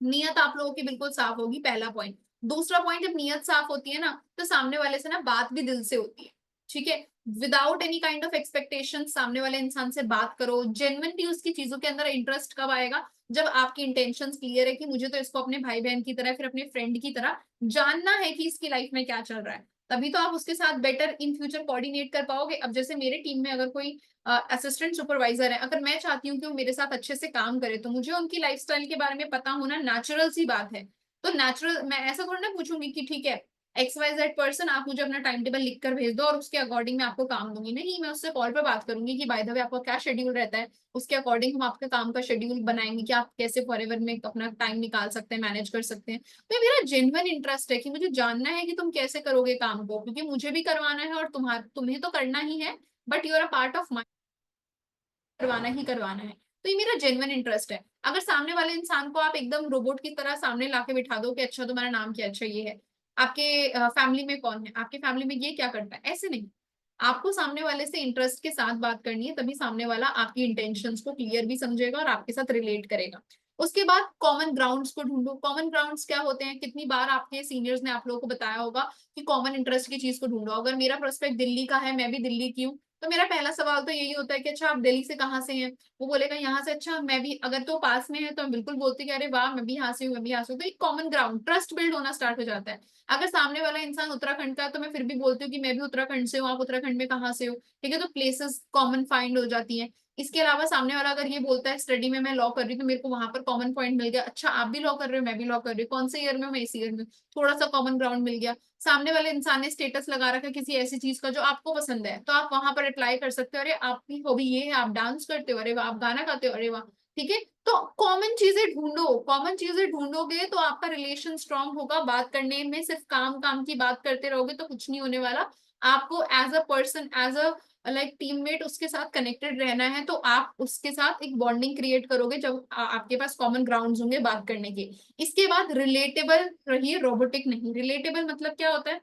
नियत आप लोगों की बिल्कुल साफ होगी, पहला पॉइंट। दूसरा पॉइंट, जब नियत साफ होती है ना, तो सामने वाले से ना बात भी दिल से होती है, ठीक है। Without any kind of expectation सामने वाले इंसान से बात करो, जेन्युइनली उसकी चीजों के अंदर इंटरेस्ट कब आएगा, जब आपकी इंटेंशंस क्लियर है कि मुझे तो इसको अपने भाई बहन की तरह, फिर अपने फ्रेंड की तरह जानना है कि इसकी लाइफ में क्या चल रहा है। तभी तो आप उसके साथ बेटर इन फ्यूचर कोऑर्डिनेट कर पाओगे। अब जैसे मेरे टीम में अगर कोई असिस्टेंट सुपरवाइजर है, अगर मैं चाहती हूँ कि वो मेरे साथ अच्छे से काम करे, तो मुझे उनकी लाइफस्टाइल के बारे में पता होना नेचुरल सी बात है। तो नेचुरल, मैं ऐसा थोड़ा ना पूछूंगी कि ठीक है XYZ पर्सन, आप मुझे अपना टाइम टेबल लिख कर भेज दो और उसके अकॉर्डिंग मैं आपको काम दूंगी। नहीं, मैं उससे कॉल पे बात करूंगी कि बाय द वे आपका क्या शेड्यूल रहता है, उसके अकॉर्डिंग हम आपके काम का शेड्यूल बनाएंगे कि आप कैसे फॉरएवर में अपना टाइम निकाल सकते हैं, मैनेज कर सकते हैं। तो ये मेरा जेन्युइन इंटरेस्ट है कि मुझे जानना है कि तुम कैसे करोगे काम को, क्योंकि मुझे भी करवाना है और तुम्हें तो करना ही है, but you are a part of my, करवाना ही करवाना है। तो ये मेरा जेन्युइन इंटरेस्ट है। अगर सामने वाले इंसान को आप एकदम रोबोट की तरह सामने लाके बिठा दो कि अच्छा तुम्हारा नाम क्या, अच्छा ये है, आपके फैमिली में कौन है, आपके फैमिली में ये क्या करता है, ऐसे नहीं। आपको सामने वाले से इंटरेस्ट के साथ बात करनी है, तभी सामने वाला आपकी इंटेंशंस को क्लियर भी समझेगा और आपके साथ रिलेट करेगा। उसके बाद कॉमन ग्राउंड्स को ढूंढो। कॉमन ग्राउंड्स क्या होते हैं, कितनी बार आपके सीनियर्स ने आप लोगों को बताया होगा कि कॉमन इंटरेस्ट की चीज को ढूंढो। अगर मेरा प्रोस्पेक्ट दिल्ली का है, मैं भी दिल्ली की हूँ, तो मेरा पहला सवाल तो यही होता है कि अच्छा आप दिल्ली से कहाँ से हैं। वो बोलेगा यहाँ से, अच्छा मैं भी, अगर तो पास में है तो मैं बिल्कुल बोलती कि अरे वाह मैं भी यहाँ से हूँ, मैं भी यहाँ से हूँ। तो एक कॉमन ग्राउंड, ट्रस्ट बिल्ड होना स्टार्ट हो जाता है। अगर सामने वाला इंसान उत्तराखंड का है, तो मैं फिर भी बोलती हूँ कि मैं भी उत्तराखंड से हूँ, आप उत्तराखंड में कहाँ से हो, ठीक है। तो प्लेसेस कॉमन फाइंड हो जाती हैं। इसके अलावा सामने वाला अगर ये बोलता है स्टडी में मैं लॉ कर रही हूँ, तो मेरे को वहां पर कॉमन पॉइंट मिल गया, अच्छा आप भी लॉ कर रहे हो, मैं भी लॉ कर रही हूँ, कौन से ईयर में हो, मैं इसी ईयर में, थोड़ा सा कॉमन ग्राउंड मिल गया। सामने वाले इंसान ने स्टेटस लगा रखा है किसी ऐसी चीज का जो आपको पसंद है, तो आप वहां पर अप्लाई कर सकते हो, अरे आपकी हॉबी ये है, आप डांस करते हो, अरे वाह आप गाना गाते हो, अरे वाह, ठीक है। तो कॉमन चीजें ढूंढो, कॉमन चीजें ढूंढोगे तो आपका रिलेशन स्ट्रांग होगा। बात करने में सिर्फ काम काम की बात करते रहोगे तो कुछ नहीं होने वाला। आपको as a person, as a like teammate उसके साथ कनेक्टेड रहना है, तो आप उसके साथ एक बॉन्डिंग क्रिएट करोगे जब आपके पास कॉमन ग्राउंड्स होंगे बात करने के। इसके बाद रिलेटेबल रहिए, रोबोटिक नहीं। रिलेटेबल मतलब क्या होता है,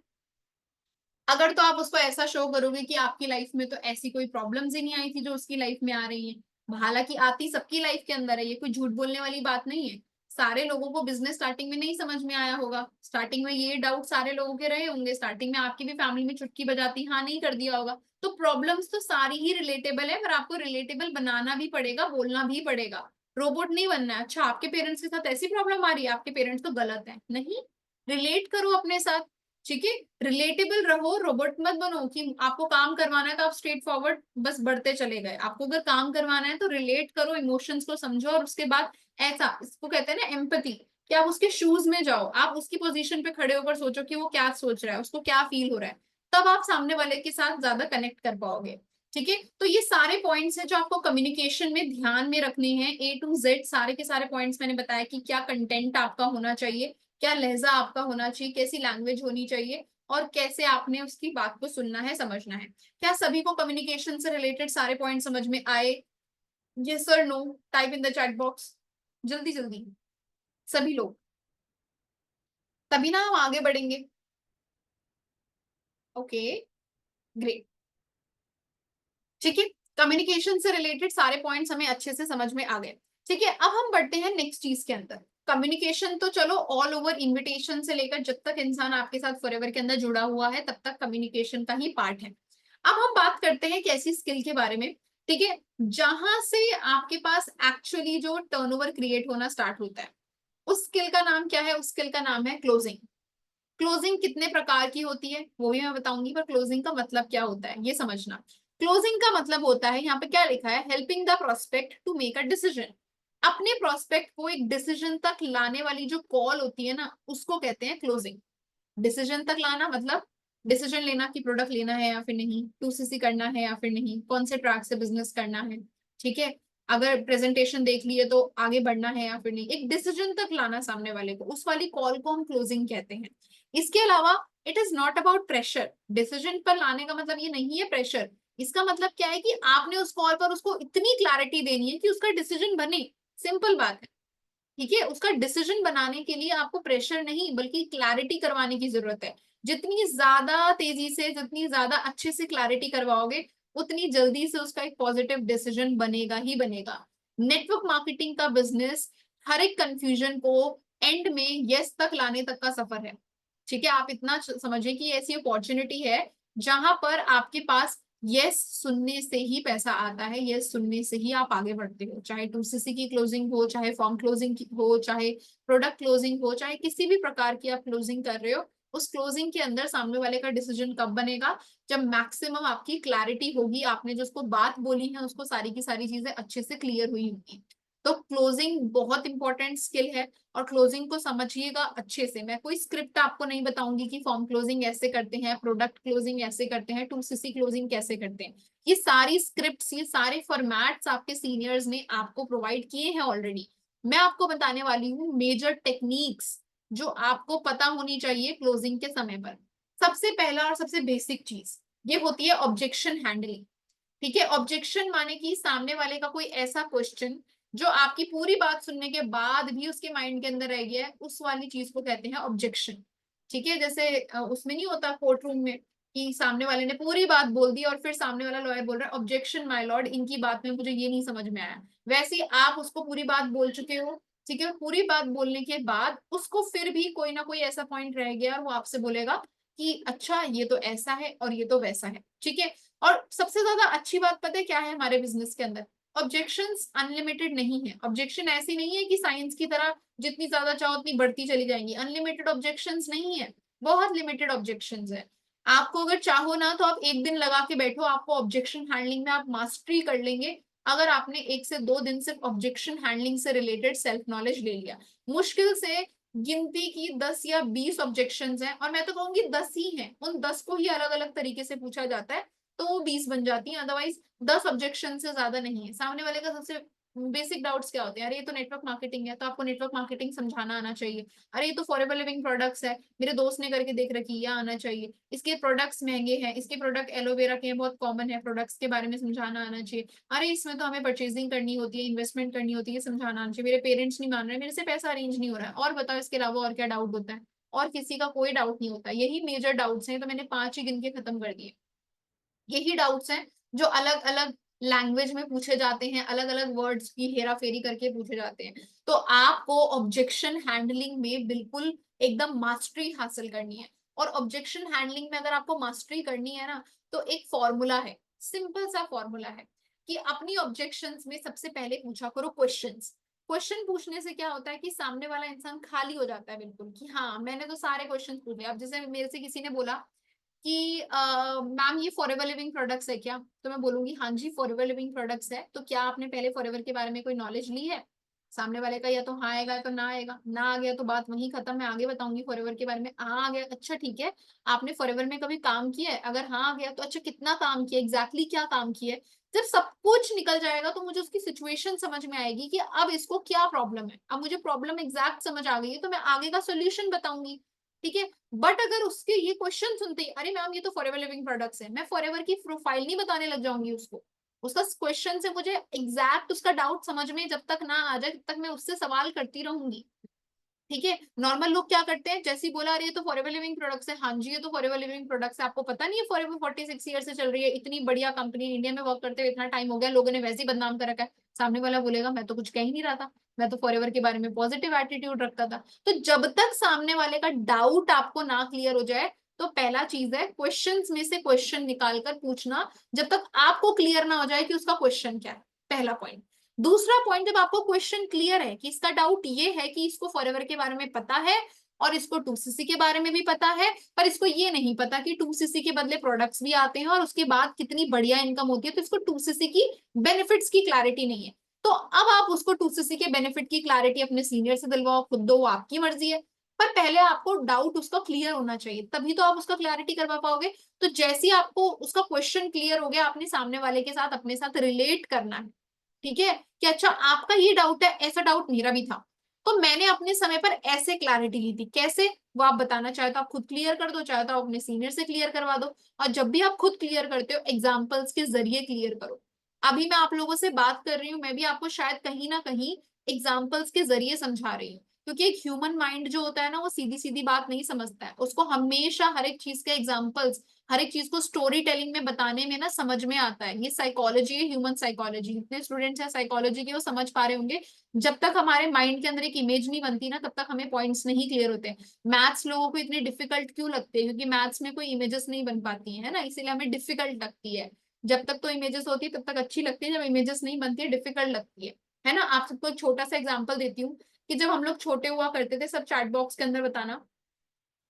अगर तो आप उसको ऐसा शो करोगे कि आपकी लाइफ में तो ऐसी कोई प्रॉब्लम्स ही नहीं आई थी जो उसकी लाइफ में आ रही है। हालांकि आती सबकी लाइफ के अंदर है, ये कोई झूठ बोलने वाली बात नहीं है। सारे लोगों को बिजनेस स्टार्टिंग में नहीं समझ में आया होगा, स्टार्टिंग में ये डाउट सारे लोगों के रहे होंगे, स्टार्टिंग में आपकी भी फैमिली में चुटकी बजाती हाँ नहीं कर दिया होगा। तो प्रॉब्लम्स तो सारी ही रिलेटेबल है, पर आपको रिलेटेबल बनाना भी पड़ेगा, बोलना भी पड़ेगा। रोबोट नहीं बनना है। अच्छा आपके पेरेंट्स के साथ ऐसी प्रॉब्लम आ रही है, आपके पेरेंट्स तो गलत है, नहीं, रिलेट करो अपने साथ, ठीक है। रिलेटेबल रहो, रोबोट मत बनो कि आपको काम करवाना है तो आप स्ट्रेट फॉरवर्ड बस बढ़ते चले गए। आपको अगर काम करवाना है तो रिलेट करो, इमोशंस को समझो, और उसके बाद ऐसा, इसको कहते हैं ना एम्पैथी, कि आप उसके शूज में जाओ, आप उसकी पोजीशन पे खड़े होकर सोचो कि वो क्या सोच रहा है, उसको क्या फील हो रहा है, तब आप सामने वाले के साथ ज्यादा कनेक्ट कर पाओगे, ठीक है। तो ये सारे पॉइंट्स हैं जो आपको कम्युनिकेशन में ध्यान में रखने हैं, A to Z सारे के सारे पॉइंट्स मैंने बताया कि क्या कंटेंट आपका होना चाहिए, क्या लहजा आपका होना चाहिए, कैसी लैंग्वेज होनी चाहिए, और कैसे आपने उसकी बात को सुनना है, समझना है। क्या सभी को कम्युनिकेशन से रिलेटेड सारे पॉइंट समझ में आए? यस और no, type in the chat box, जल्दी जल्दी, सभी लोग, तभी ना हम आगे बढ़ेंगे। Okay, great. ठीक है, कम्युनिकेशन से रिलेटेड सारे पॉइंट्स हमें अच्छे से समझ में आ गए। ठीक है, अब हम बढ़ते हैं नेक्स्ट चीज के अंदर। कम्युनिकेशन तो चलो ऑल ओवर, इनविटेशन से लेकर जब तक इंसान आपके साथ फॉरएवर के अंदर जुड़ा हुआ है तब तक कम्युनिकेशन का ही पार्ट है। अब हम बात करते हैं एक ऐसी स्किल के बारे में, ठीक है, जहां से आपके पास एक्चुअली जो टर्नओवर क्रिएट होना स्टार्ट होता है। उस स्किल का नाम क्या है? उस स्किल का नाम है क्लोजिंग। क्लोजिंग कितने प्रकार की होती है वो भी मैं बताऊंगी, पर क्लोजिंग का मतलब क्या होता है ये समझना। क्लोजिंग का मतलब होता है, यहाँ पे क्या लिखा है, helping the prospect to make a decision. अपने प्रोस्पेक्ट को एक डिसीजन तक लाने वाली जो कॉल होती है ना, उसको कहते हैं क्लोजिंग। डिसीजन तक लाना मतलब डिसीजन लेना कि प्रोडक्ट लेना है या फिर नहीं, 2CC करना है या फिर नहीं, कौन से ट्रैक से बिजनेस करना है। ठीक है, अगर प्रेजेंटेशन देख लिए तो आगे बढ़ना है या फिर नहीं, एक डिसीजन तक लाना सामने वाले को, उस वाली कॉल को हम क्लोजिंग कहते हैं। इसके अलावा it is not about pressure. Decision पर लाने का मतलब ये नहीं है प्रेशर। इसका मतलब क्या है कि आपने उस कॉल पर उसको इतनी क्लैरिटी देनी है कि उसका डिसीजन बने। सिंपल बात है। ठीक है, उसका डिसीजन बनाने के लिए आपको प्रेशर नहीं बल्कि क्लैरिटी करवाने की जरूरत है। जितनी ज्यादा तेजी से, जितनी ज्यादा अच्छे से क्लैरिटी करवाओगे, उतनी जल्दी से उसका एक पॉजिटिव डिसीजन बनेगा ही बनेगा। नेटवर्क मार्केटिंग का बिजनेस हर एक कंफ्यूजन को एंड में यस तक लाने तक का सफर है। ठीक है, आप इतना समझिए कि ऐसी अपॉर्चुनिटी है जहां पर आपके पास यस सुनने से ही पैसा आता है, यस सुनने से ही आप आगे बढ़ते हो। चाहे 2CC की क्लोजिंग हो, चाहे फॉर्म क्लोजिंग हो, चाहे प्रोडक्ट क्लोजिंग हो, चाहे किसी भी प्रकार की आप क्लोजिंग कर रहे हो, उस क्लोजिंग के अंदर सामने वाले का डिसीजन कब बनेगा? जब मैक्सिमम आपकी क्लैरिटी होगी, आपने जो उसको बात बोली है उसको सारी की सारी चीजें अच्छे से क्लियर हुई होगी। तो क्लोजिंग बहुत इंपॉर्टेंट स्किल है, और क्लोजिंग को समझिएगा अच्छे से। मैं कोई स्क्रिप्ट आपको नहीं बताऊंगी कि फॉर्म क्लोजिंग ऐसे करते हैं, प्रोडक्ट क्लोजिंग ऐसे करते हैं, 2CC क्लोजिंग कैसे करते हैं। ये सारी स्क्रिप्ट्स, ये सारे फॉर्मेट्स आपके सीनियर्स ने आपको प्रोवाइड किए हैं ऑलरेडी। मैं आपको बताने वाली हूँ मेजर टेक्निक्स जो आपको पता होनी चाहिए क्लोजिंग के समय पर। सबसे पहला और सबसे बेसिक चीज ये होती है ऑब्जेक्शन हैंडलिंग। ठीक है, ऑब्जेक्शन माने कि सामने वाले का कोई ऐसा क्वेश्चन जो आपकी पूरी बात सुनने के बाद भी उसके माइंड के अंदर रह गया है, उस वाली चीज को कहते हैं ऑब्जेक्शन। ठीक है, जैसे उसमें नहीं होता कोर्ट रूम में कि सामने वाले ने पूरी बात बोल दी और फिर सामने वाला लॉयर बोल रहा है ऑब्जेक्शन माय लॉर्ड, इनकी बात में मुझे ये नहीं समझ में आया। वैसे ही आप उसको पूरी बात बोल चुके हो। ठीक है, पूरी बात बोलने के बाद उसको फिर भी कोई ना कोई ऐसा पॉइंट रह गया और वो आपसे बोलेगा कि अच्छा ये तो ऐसा है और ये तो वैसा है। ठीक है, और सबसे ज्यादा अच्छी बात पता है क्या है हमारे बिजनेस के अंदर? ऑब्जेक्शंस अनलिमिटेड नहीं है। ऑब्जेक्शन ऐसी नहीं है कि साइंस की तरह जितनी ज्यादा चाहो उतनी बढ़ती चली जाएंगी। अनलिमिटेड ऑब्जेक्शंस नहीं है, बहुत लिमिटेड ऑब्जेक्शंस है। आपको अगर चाहो ना तो आप एक दिन लगा के बैठो, आपको ऑब्जेक्शन हैंडलिंग में आप मास्टरी कर लेंगे। अगर आपने 1 से 2 दिन सिर्फ ऑब्जेक्शन हैंडलिंग से रिलेटेड सेल्फ नॉलेज ले लिया। मुश्किल से गिनती की 10 या 20 ऑब्जेक्शंस हैं, और मैं तो कहूंगी 10 ही हैं, उन 10 को ही अलग अलग तरीके से पूछा जाता है तो वो 20 बन जाती है। अदरवाइज 10 ऑब्जेक्शन से ज्यादा नहीं है। सामने वाले का सबसे बेसिक डाउट्स क्या होते हैं? अरे ये तो नेटवर्क मार्केटिंग है, तो आपको नेटवर्क मार्केटिंग समझाना आना चाहिए। अरे ये तो फॉरएवर लिविंग प्रोडक्ट्स है, मेरे दोस्त ने करके देख रखी है, आना चाहिए। इसके प्रोडक्ट्स महंगे हैं, इसके प्रोडक्ट एलोवेरा के हैं, बहुत कॉमन है, प्रोडक्ट्स के बारे में समझाना आना चाहिए। अरे इसमें तो हमें परचेजिंग करनी होती है, इन्वेस्टमेंट करनी होती है, समझाना आना चाहिए। मेरे पेरेंट्स नहीं मान रहे, मेरे से पैसा अरेंज नहीं हो रहा है, और बताओ इसके अलावा और क्या डाउट होता है? और किसी का कोई डाउट नहीं होता। यही मेजर डाउट्स हैं, तो मैंने 5 ही गिन के खत्म कर दिए। यही डाउट्स हैं जो अलग अलग लैंग्वेज में पूछे जाते हैं, अलग अलग वर्ड्स की हेरा फेरी करके पूछे जाते हैं। तो आपको ऑब्जेक्शन हैंडलिंग में बिल्कुल एकदम मास्टरी हासिल करनी है। और ऑब्जेक्शन हैंडलिंग में अगर आपको मास्टरी करनी है ना, तो एक फॉर्मूला है, सिंपल सा फॉर्मूला है कि अपनी ऑब्जेक्शंस में सबसे पहले पूछा करो क्वेश्चंस। क्वेश्चन पूछने से क्या होता है कि सामने वाला इंसान खाली हो जाता है बिल्कुल, कि हाँ मैंने तो सारे क्वेश्चन पूछ लिया। अब जैसे मेरे से किसी ने बोला कि मैम ये फॉरएवर लिविंग प्रोडक्ट्स है क्या, तो मैं बोलूंगी हाँ जी फॉरएवर लिविंग प्रोडक्ट्स है। तो क्या आपने पहले फॉरएवर के बारे में कोई नॉलेज ली है? सामने वाले का या तो हाँ आएगा या तो ना आएगा। ना आ गया तो बात वहीं खत्म, मैं आगे बताऊंगी फॉरएवर के बारे में। हाँ आ गया, अच्छा ठीक है, आपने फॉरएवर में कभी काम किया है? अगर हाँ आ गया तो अच्छा कितना काम किया, एग्जैक्टली क्या काम किया है? जब सब कुछ निकल जाएगा तो मुझे उसकी सिचुएशन समझ में आएगी कि अब इसको क्या प्रॉब्लम है। अब मुझे प्रॉब्लम एग्जैक्ट समझ आ गई है, तो मैं आगे का सोल्यूशन बताऊंगी। ठीक है, बट अगर उसके ये क्वेश्चन सुनते ही अरे मैम ये तो फॉरएवर लिविंग प्रोडक्ट्स है, मैं फॉरएवर की प्रोफाइल नहीं बताने लग जाऊंगी उसको। उसका क्वेश्चन से मुझे एग्जैक्ट उसका डाउट समझ में जब तक ना आ जाए तब तक मैं उससे सवाल करती रहूंगी। ठीक है। नॉर्मल लोग क्या करते हैं, जैसे ही बोला अरे ये तो फॉरएवर लिविंग प्रोडक्ट्स है, हाँ जी ये तो फॉरएवर लिविंग प्रोडक्ट्स है, आपको पता नहीं है फॉरएवर 46 ईयर से चल रही है, इतनी बढ़िया कंपनी, इंडिया में वर्क करते हुए इतना टाइम हो गया, लोगों ने वैसे ही बदनाम कर रखा है। सामने वाला बोलेगा मैं तो कुछ कह ही नहीं रहा था, मैं तो फॉरएवर के बारे में पॉजिटिव एटीट्यूड रखता था। तो जब तक सामने वाले का डाउट आपको ना क्लियर हो जाए, तो पहला चीज है क्वेश्चंस में से क्वेश्चन निकाल कर पूछना, जब तक आपको क्लियर ना हो जाए कि उसका क्वेश्चन क्या है। पहला पॉइंट। दूसरा पॉइंट, जब आपको क्वेश्चन क्लियर है कि इसका डाउट ये है कि इसको फॉरएवर के बारे में पता है और इसको 2cc के बारे में भी पता है, पर इसको ये नहीं पता कि 2cc के बदले प्रोडक्ट्स भी आते हैं और उसके बाद कितनी बढ़िया इनकम होती है, तो इसको 2cc की बेनिफिट्स की क्लैरिटी नहीं है। तो अब आप उसको 2cc के बेनिफिट की क्लैरिटी अपने सीनियर से दिलवाओ, खुद दो, वो आपकी मर्जी है, पर पहले आपको डाउट उसका क्लियर होना चाहिए, तभी तो आप उसका क्लैरिटी करवा पाओगे। तो जैसे ही आपको उसका क्वेश्चन क्लियर हो गया, आपने सामने वाले के साथ अपने साथ रिलेट करना है, ठीक है, कि अच्छा आपका ये डाउट है, ऐसा डाउट मेरा भी था, तो मैंने अपने समय पर ऐसे क्लैरिटी ली थी, कैसे, वो आप बताना, चाहे तो आप खुद क्लियर कर दो, चाहे तो आप अपने सीनियर से क्लियर करवा दो। और जब भी आप खुद क्लियर करते हो, एग्जाम्पल्स के जरिए क्लियर करो। अभी मैं आप लोगों से बात कर रही हूँ, मैं भी आपको शायद कहीं ना कहीं एग्जाम्पल्स के जरिए समझा रही हूँ, क्योंकि एक ह्यूमन माइंड जो होता है ना, वो सीधी सीधी बात नहीं समझता है, उसको हमेशा हर एक चीज के एग्जाम्पल्स, हर एक चीज को स्टोरी टेलिंग में बताने में ना समझ में आता है। ये साइकोलॉजी है, ह्यूमन साइकोलॉजी, जितने स्टूडेंट्स हैं साइकोलॉजी के वो समझ पा रहे होंगे। जब तक हमारे माइंड के अंदर एक इमेज नहीं बनती ना, तब तक हमें पॉइंट्स नहीं क्लियर होते। मैथ्स लोगों को इतने डिफिकल्ट क्यों लगते हैं, क्योंकि मैथ्स में कोई इमेजेस नहीं बन पाती है ना, इसीलिए हमें डिफिकल्ट लगती है। जब तक तो इमेजेस होती है तब तक अच्छी लगती है, जब इमेजेस नहीं बनती है डिफिकल्ट लगती है ना। आप सबको एक छोटा सा एग्जाम्पल देती हूँ, कि जब हम लोग छोटे हुआ करते थे, सब चैट बॉक्स के अंदर बताना,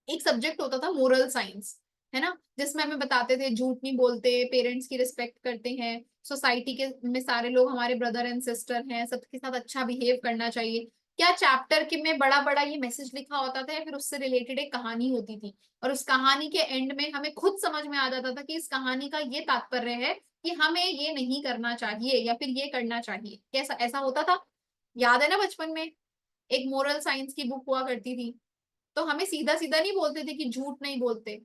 एक सब्जेक्ट होता था मोरल साइंस, है ना, जिसमें हमें बताते थे झूठ नहीं बोलते, पेरेंट्स की रिस्पेक्ट करते हैं, सोसाइटी के में सारे लोग हमारे ब्रदर एंड सिस्टर हैं, सबके साथ अच्छा बिहेव करना चाहिए। क्या चैप्टर के में बड़ा बड़ा ये मैसेज लिखा होता था, या फिर उससे रिलेटेड एक कहानी होती थी, और उस कहानी के एंड में हमें खुद समझ में आ जाता था कि इस कहानी का ये तात्पर्य है कि हमें ये नहीं करना चाहिए या फिर ये करना चाहिए। कैसा ऐसा होता था, याद है ना, बचपन में एक मोरल साइंस की बुक हुआ करती थी। तो हमें सीधा सीधा नहीं बोलते थे कि झूठ नहीं बोलते,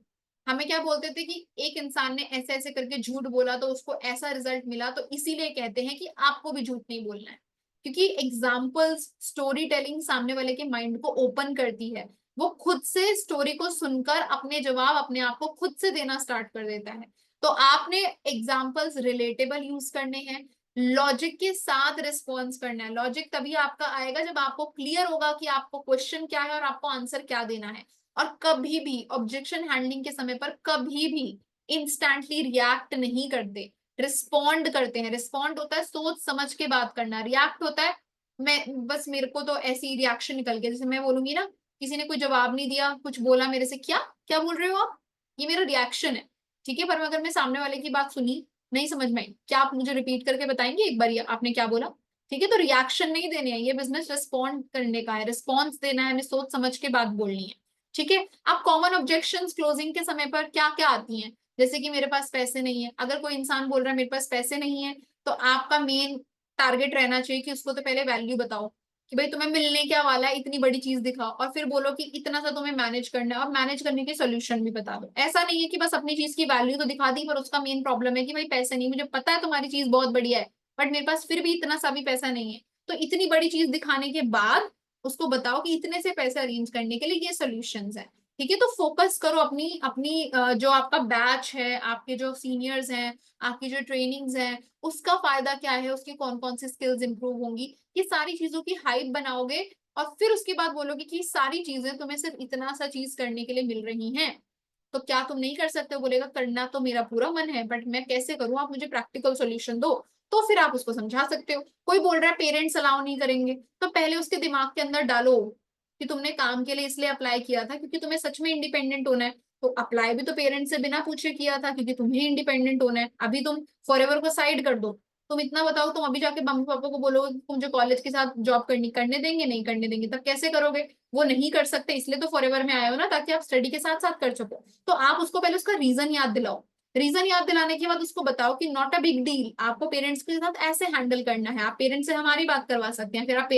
हमें क्या बोलते थे कि एक इंसान ने ऐसे ऐसे करके झूठ बोला तो उसको ऐसा रिजल्ट मिला, तो इसीलिए कहते हैं कि आपको भी झूठ नहीं बोलना है। क्योंकि एग्जाम्पल्स, स्टोरी टेलिंग सामने वाले के माइंड को ओपन करती है, वो खुद से स्टोरी को सुनकर अपने जवाब अपने आप को खुद से देना स्टार्ट कर देता है। तो आपने एग्जाम्पल्स रिलेटेबल यूज करने हैं, लॉजिक के साथ रिस्पॉन्स करना है। लॉजिक तभी आपका आएगा जब आपको क्लियर होगा कि आपको क्वेश्चन क्या है और आपको आंसर क्या देना है। और कभी भी ऑब्जेक्शन हैंडलिंग के समय पर कभी भी इंस्टेंटली रिएक्ट नहीं करते, रिस्पॉन्ड करते हैं। रिस्पॉन्ड होता है सोच समझ के बात करना, रिएक्ट होता है मैं बस, मेरे को तो ऐसी रिएक्शन निकल गया, जैसे मैं बोलूंगी ना, किसी ने कोई जवाब नहीं दिया, कुछ बोला मेरे से, क्या क्या बोल रहे हो आप, ये मेरा रिएक्शन है। ठीक है, पर अगर मैं सामने वाले की बात सुनी, नहीं समझ में आई, क्या आप मुझे रिपीट करके बताएंगे एक बार, ये आपने क्या बोला। ठीक है, तो रिएक्शन नहीं देने हैं, ये बिजनेस रिस्पॉन्ड करने का है, रिस्पॉन्स देना है, हमें सोच समझ के बात बोलनी है। ठीक है। अब कॉमन ऑब्जेक्शंस क्लोजिंग के समय पर क्या क्या आती हैं, जैसे कि मेरे पास पैसे नहीं है। अगर कोई इंसान बोल रहा है मेरे पास पैसे नहीं है, तो आपका मेन टारगेट रहना चाहिए कि उसको तो पहले वैल्यू बताओ, कि भाई तुम्हें मिलने क्या वाला है, इतनी बड़ी चीज दिखाओ, और फिर बोलो कि इतना सा तुम्हें मैनेज करना है, और मैनेज करने के सोल्यूशन भी बता दो। ऐसा नहीं है कि बस अपनी चीज की वैल्यू तो दिखा दी, पर उसका मेन प्रॉब्लम है कि भाई पैसे नहीं, मुझे पता है तुम्हारी चीज बहुत बढ़िया है, बट मेरे पास फिर भी इतना सा भी पैसा नहीं है। तो इतनी बड़ी चीज दिखाने के बाद उसको बताओ कि इतने से पैसे अरेंज करने के लिए ये सोल्यूशंस है। ठीक है, तो फोकस करो अपनी अपनी जो आपका बैच है, आपके जो सीनियर्स हैं, आपकी जो ट्रेनिंग्स हैं, उसका फायदा क्या है, उसकी कौन कौन सी स्किल्स इंप्रूव होंगी, ये सारी चीजों की हाइप बनाओगे। और फिर उसके बाद बोलोगे कि सारी चीजें तुम्हें सिर्फ इतना सा चीज करने के लिए मिल रही हैं, तो क्या तुम नहीं कर सकते हो। बोलेगा करना तो मेरा पूरा मन है, बट मैं कैसे करूं, आप मुझे प्रैक्टिकल सॉल्यूशन दो। तो फिर आप उसको समझा सकते हो। कोई बोल रहा है पेरेंट्स अलाउ नहीं करेंगे, तो पहले उसके दिमाग के अंदर डालो कि तुमने काम के लिए इसलिए अप्लाई किया था क्योंकि तुम्हें सच में इंडिपेंडेंट होना है। तो अप्लाई भी तो पेरेंट्स से बिना पूछे किया था, क्योंकि तुम्हें इंडिपेंडेंट होना है। अभी तुम फॉरएवर को साइड कर दो, तुम इतना बताओ, तुम अभी जाके मम्मी पापा को बोलो तुम जो कॉलेज के साथ जॉब करनी, करने देंगे, नहीं करने देंगे, तब कैसे करोगे। वो नहीं कर सकते, इसलिए तो फॉरएवर में आए हो ना, ताकि आप स्टडी के साथ साथ कर सको। तो आप उसको पहले उसका रीजन याद दिलाओ। रीजन याद दिलाने के बाद उसको बताओ कि नॉट अ बिग डील, आपको पेरेंट्स के साथ ऐसे हैंडल करना है। आप पेरेंट्स से हमारी बात करवा सकते हैं, फिर आप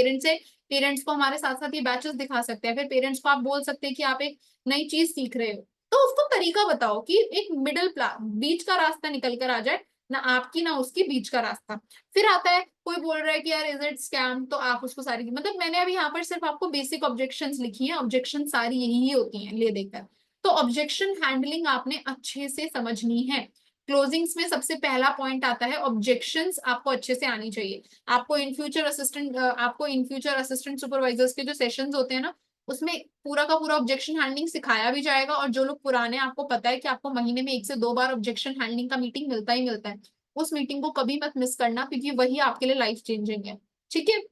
पेरेंट्स को हमारे साथ साथ ये बैचेस दिखा सकते हैं, फिर पेरेंट्स को आप बोल सकते हैं कि आप एक नई चीज सीख रहे हो। तो उसको तरीका बताओ कि एक मिडिल प्लान, बीच का रास्ता निकल कर आ जाए, ना आपकी ना उसकी, बीच का रास्ता। फिर आता है कोई बोल रहा है कि यार इज इट स्कैम, तो आप उसको सारी, मतलब मैंने अभी यहाँ पर सिर्फ आपको बेसिक ऑब्जेक्शंस लिखी हैं, ऑब्जेक्शन सारी यही ही होती हैं ले देकर। तो ऑब्जेक्शन हैंडलिंग आपने अच्छे से समझनी है। क्लोजिंग्स में सबसे पहला पॉइंट आता है ऑब्जेक्शंस, आपको अच्छे से आनी चाहिए। आपको इन फ्यूचर असिस्टेंट सुपरवाइजर्स के जो सेशंस होते हैं ना, उसमें पूरा का पूरा ऑब्जेक्शन हैंडलिंग सिखाया भी जाएगा। और जो लोग पुराने, आपको पता है कि आपको महीने में 1 से 2 बार ऑब्जेक्शन हैंडलिंग का मीटिंग मिलता ही मिलता है, उस मीटिंग को कभी मत मिस करना, क्योंकि वही आपके लिए लाइफ चेंजिंग है। ठीक है,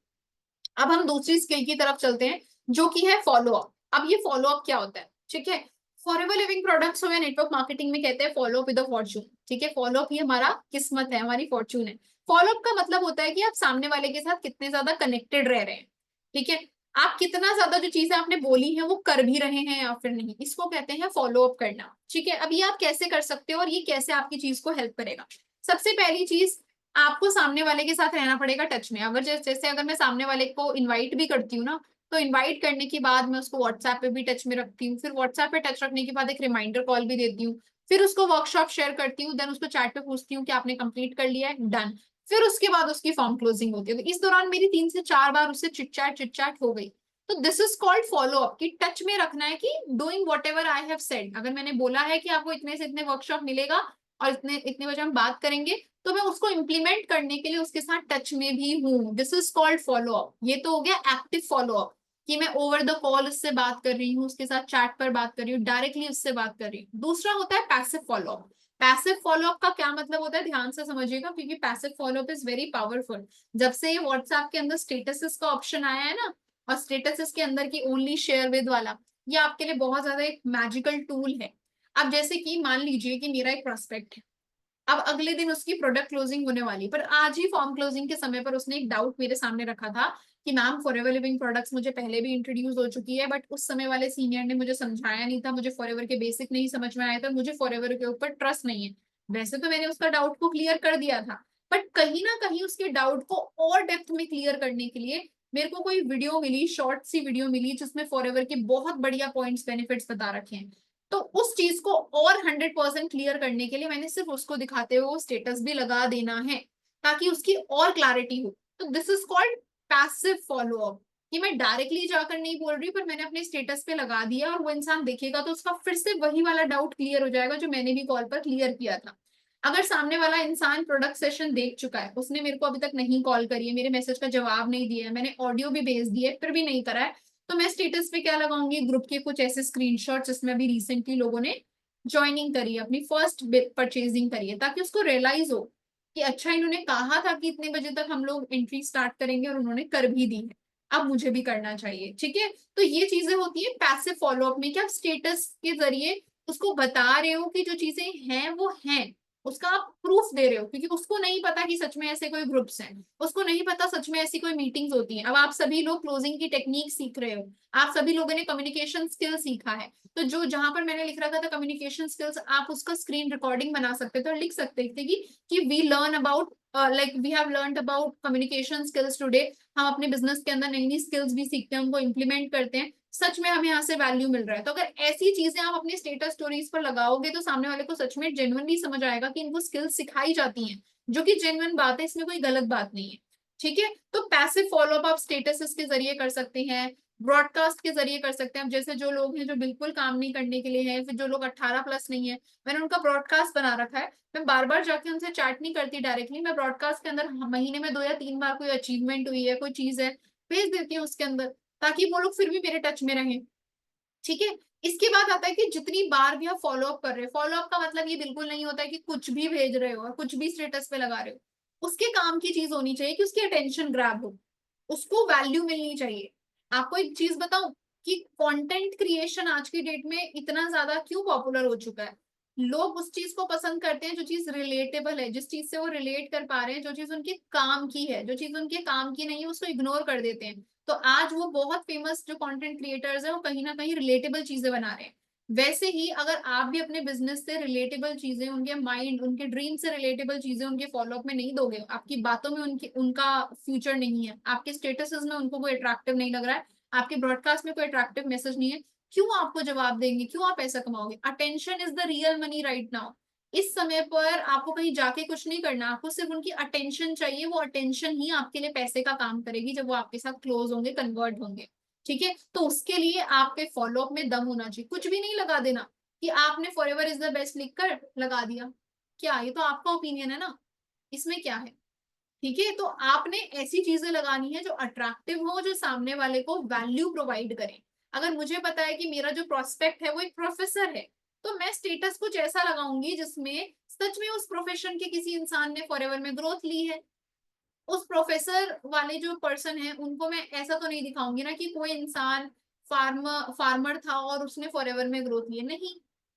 अब हम दूसरी स्किल की तरफ चलते हैं, जो कि है फॉलो अप। अब ये फॉलो अप क्या होता है? ठीक है, फॉरएवर लिविंग प्रोडक्ट्स हो या नेटवर्क मार्केटिंग में कहते हैं फॉलो अप विद फॉर्चून। ठीक है, फॉलो अप ही हमारा किस्मत है, हमारी फॉर्चून है। फॉलो अप का मतलब होता है कि आप सामने वाले के साथ कितने ज्यादा कनेक्टेड रह रहे हैं। ठीक है, आप कितना ज्यादा जो चीजें आपने बोली हैं वो कर भी रहे हैं या फिर नहीं, इसको कहते हैं फॉलो अप करना। ठीक है, अब ये आप कैसे कर सकते हो और ये कैसे आपकी चीज को हेल्प करेगा? सबसे पहली चीज, आपको सामने वाले के साथ रहना पड़ेगा टच में। अगर जैसे अगर मैं सामने वाले को इनवाइट भी करती हूँ ना, तो इनवाइट करने के बाद मैं उसको व्हाट्सएप पे भी टच में रखती हूँ, फिर व्हाट्सएप पे टच रखने के बाद एक रिमाइंडर कॉल भी देती हूँ, फिर उसको वर्कशॉप शेयर करती हूँ, देन उसको चैट पे पूछती हूँ कि आपने कंप्लीट कर लिया है, डन। फिर उसके बाद उसकी फॉर्म क्लोजिंग होती है। तो इस दौरान मेरी 3 से 4 बार उससे चिट चैट हो गई। तो this is called follow up, की टच में रखना है कि doing what ever I have said. अगर मैंने बोला है कि आपको इतने से इतने वर्कशॉप मिलेगा और इतने इतने बजे हम बात करेंगे, तो मैं उसको इम्प्लीमेंट करने के लिए उसके साथ टच में भी हूँ। This is called follow up. ये तो हो गया एक्टिव फॉलो अप, कि मैं ओवर द कॉल उससे बात कर रही हूँ, उसके साथ चैट पर बात कर रही हूँ, डायरेक्टली उससे बात कर रही हूँ। दूसरा होता है passive follow up. Passive follow up का क्या मतलब होता है, ध्यान से समझिएगा, क्योंकि passive follow up is very powerful. जब से ये व्हाट्सएप के अंदर स्टेटसेस का ऑप्शन आया है ना, और स्टेटसेस के अंदर की ओनली शेयर विद वाला, ये आपके लिए बहुत ज्यादा एक मैजिकल टूल है। अब जैसे कि मान लीजिए कि मेरा एक प्रोस्पेक्ट है, अब अगले दिन उसकी प्रोडक्ट क्लोजिंग होने वाली, पर आज ही फॉर्म क्लोजिंग के समय पर उसने एक डाउट मेरे सामने रखा था कि मैम फॉरएवर लिविंग प्रोडक्ट्स मुझे पहले भी इंट्रोड्यूस हो चुकी है, बट उस समय वाले सीनियर ने मुझे समझाया नहीं था, मुझे फॉरएवर के बेसिक नहीं समझ में आया था, मुझे फॉरएवर के ऊपर ट्रस्ट नहीं है। वैसे तो मैंने उसका डाउट को क्लियर कर दिया था, बट कहीं ना कहीं उसके डाउट को और डेप्थ में क्लियर करने के लिए मेरे को कोई वीडियो मिली, शॉर्ट सी वीडियो मिली, जिसमें फॉरएवर के बहुत बढ़िया पॉइंट्स बेनिफिट्स बता रखे हैं। तो उस चीज को और 100% क्लियर करने के लिए मैंने सिर्फ उसको दिखाते हुए स्टेटस भी लगा देना है, ताकि उसकी और क्लैरिटी हो। तो this is called passive follow up, कि मैं डायरेक्टली जाकर नहीं बोल रही, पर मैंने अपने स्टेटस पे लगा दिया, और वो इंसान देखेगा तो उसका फिर से वही वाला डाउट क्लियर हो जाएगा जो मैंने भी कॉल पर क्लियर किया था। अगर सामने वाला इंसान प्रोडक्ट सेशन देख चुका है, उसने मेरे को अभी तक नहीं कॉल करी है, मेरे मैसेज का जवाब नहीं दिया है, मैंने ऑडियो भी भेज दी है, फिर भी नहीं करा है, तो मैं स्टेटस पे क्या लगाऊंगी, ग्रुप के कुछ ऐसे स्क्रीनशॉट जिसमें अभी रिसेंटली लोगों ने ज्वाइनिंग करी है, अपनी फर्स्ट परचेजिंग करी है, ताकि उसको रियलाइज हो कि अच्छा इन्होंने कहा था कि इतने बजे तक हम लोग एंट्री स्टार्ट करेंगे और उन्होंने कर भी दी है, अब मुझे भी करना चाहिए। ठीक है, तो ये चीजें होती है पैसिव फॉलो अप में, कि आप स्टेटस के जरिए उसको बता रहे हो कि जो चीजें हैं वो हैं, उसका आप प्रूफ दे रहे हो, क्योंकि उसको नहीं पता कि सच में ऐसे कोई ग्रुप्स हैं, उसको नहीं पता सच में ऐसी कोई मीटिंग्स होती हैं। अब आप सभी लोग क्लोजिंग की टेक्निक सीख रहे हो, आप सभी लोगों ने कम्युनिकेशन स्किल सीखा है, तो जो जहां पर मैंने लिख रखा था कम्युनिकेशन स्किल्स, आप उसका स्क्रीन रिकॉर्डिंग बना सकते थे और लिख सकते थे कि we learn about like we have learned about communication skills today. हम अपने बिजनेस के अंदर नई नई स्किल्स भी सीखते हैं, उनको इम्प्लीमेंट करते हैं, सच में हमें यहाँ से वैल्यू मिल रहा है। तो अगर ऐसी चीजें आप अपने स्टेटस स्टोरीज पर लगाओगे, तो सामने वाले को सच में जेन्युइनली समझ आएगा कि इनको स्किल्स सिखाई जाती हैं, जो कि जेन्युइन बात है, इसमें कोई गलत बात नहीं है। ठीक है, तो पैसिव फॉलो अप आप स्टेटस के जरिए कर सकते हैं, ब्रॉडकास्ट के जरिए कर सकते हैं। अब जैसे जो लोग हैं जो बिल्कुल काम नहीं करने के लिए हैं, फिर जो लोग 18+ नहीं है, मैंने उनका ब्रॉडकास्ट बना रखा है। मैं बार बार जाके उनसे चैट नहीं करती डायरेक्टली, मैं ब्रॉडकास्ट के अंदर महीने में 2 या 3 बार कोई अचीवमेंट हुई है, कोई चीज है, भेज देती हूँ उसके अंदर, ताकि वो लोग फिर भी मेरे टच में रहें। ठीक है, इसके बाद आता है कि जितनी बार भी आप फॉलो अप कर रहे हो, फॉलो अप का मतलब ये बिल्कुल नहीं होता है कि कुछ भी भेज रहे हो और कुछ भी स्टेटस पे लगा रहे हो। उसके काम की चीज होनी चाहिए कि उसकी अटेंशन ग्रैब हो, उसको वैल्यू मिलनी चाहिए। आपको एक चीज बताऊं कि कंटेंट क्रिएशन आज की डेट में इतना ज्यादा क्यों पॉपुलर हो चुका है? लोग उस चीज को पसंद करते हैं जो चीज रिलेटेबल है, जिस चीज से वो रिलेट कर पा रहे हैं, जो चीज उनके काम की है। जो चीज उनके काम की नहीं है उसको इग्नोर कर देते हैं। तो आज वो बहुत फेमस जो कंटेंट क्रिएटर्स हैं, वो कहीं ना कहीं रिलेटेबल चीजें बना रहे हैं। वैसे ही अगर आप भी अपने बिजनेस से रिलेटेबल चीजें, उनके माइंड, उनके ड्रीम से रिलेटेबल चीजें उनके फॉलोअप में नहीं दोगे, आपकी बातों में उनकी उनका फ्यूचर नहीं है, आपके स्टेटसेस में उनको कोई अट्रैक्टिव नहीं लग रहा है, आपके ब्रॉडकास्ट में कोई अट्रैक्टिव मैसेज नहीं है, क्यों आपको जवाब देंगे? क्यों आप पैसा कमाओगे? Attention is the real money right now. इस समय पर आपको कहीं जाके कुछ नहीं करना, आपको सिर्फ उनकी अटेंशन चाहिए। वो अटेंशन ही आपके लिए पैसे का काम करेगी जब वो आपके साथ क्लोज होंगे, कन्वर्ट होंगे। ठीक है, तो उसके लिए आपके फॉलोअप में दम होना चाहिए। कुछ भी नहीं लगा देना कि आपने for ever is the best लिखकर लगा दिया। क्या, ये तो आपका ओपिनियन है ना, इसमें क्या है। ठीक है, तो आपने ऐसी चीजें लगानी है जो अट्रैक्टिव हो, जो सामने वाले को वैल्यू प्रोवाइड करें। अगर मुझे पता है कि मेरा जो प्रोस्पेक्ट है वो एक प्रोफेसर है, तो मैं स्टेटस कुछ ऐसा लगाऊंगी जिसमें सच में उस प्रोफेशन के किसी इंसान ने फॉरएवर में ग्रोथ ली है। उस प्रोफेसर वाले जो पर्सन है उनको मैं ऐसा तो नहीं दिखाऊंगी ना कि कोई इंसान फार्मर था और उसने फॉरएवर में ग्रोथ ली है, नहीं।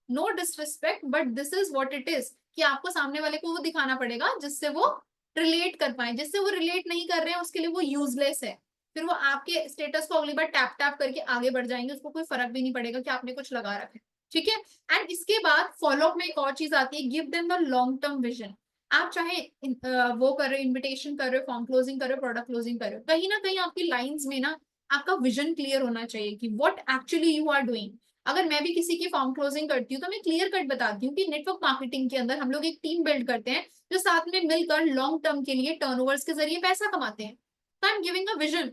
No disrespect, but this is what it is, कि आपको सामने वाले को वो दिखाना पड़ेगा जिससे वो रिलेट कर पाए। जिससे वो रिलेट नहीं कर रहे हैं उसके लिए वो यूजलेस है। फिर वो आपके स्टेटस को अगली बार टैप टैप करके आगे बढ़ जाएंगे, उसको कोई फर्क भी नहीं पड़ेगा कि आपने कुछ लगा रखा है। ठीक है। एंड इसके बाद फॉलोअप में एक और चीज आती है, give them the long term vision. आप चाहे वो कर रहे हो, इन्विटेशन कर रहे हो, फॉर्म क्लोजिंग कर रहे हो, प्रोडक्ट क्लोजिंग कर रहे हो, कहीं ना कहीं आपकी लाइंस में ना आपका विजन क्लियर होना चाहिए कि what actually you are doing. अगर मैं भी किसी की फॉर्म क्लोजिंग करती हूँ तो मैं क्लियर कट बताती हूँ कि नेटवर्क मार्केटिंग के अंदर हम लोग एक टीम बिल्ड करते हैं जो साथ में मिलकर लॉन्ग टर्म के लिए टर्नओवर्स के जरिए पैसा कमाते हैं। तो I am giving a vision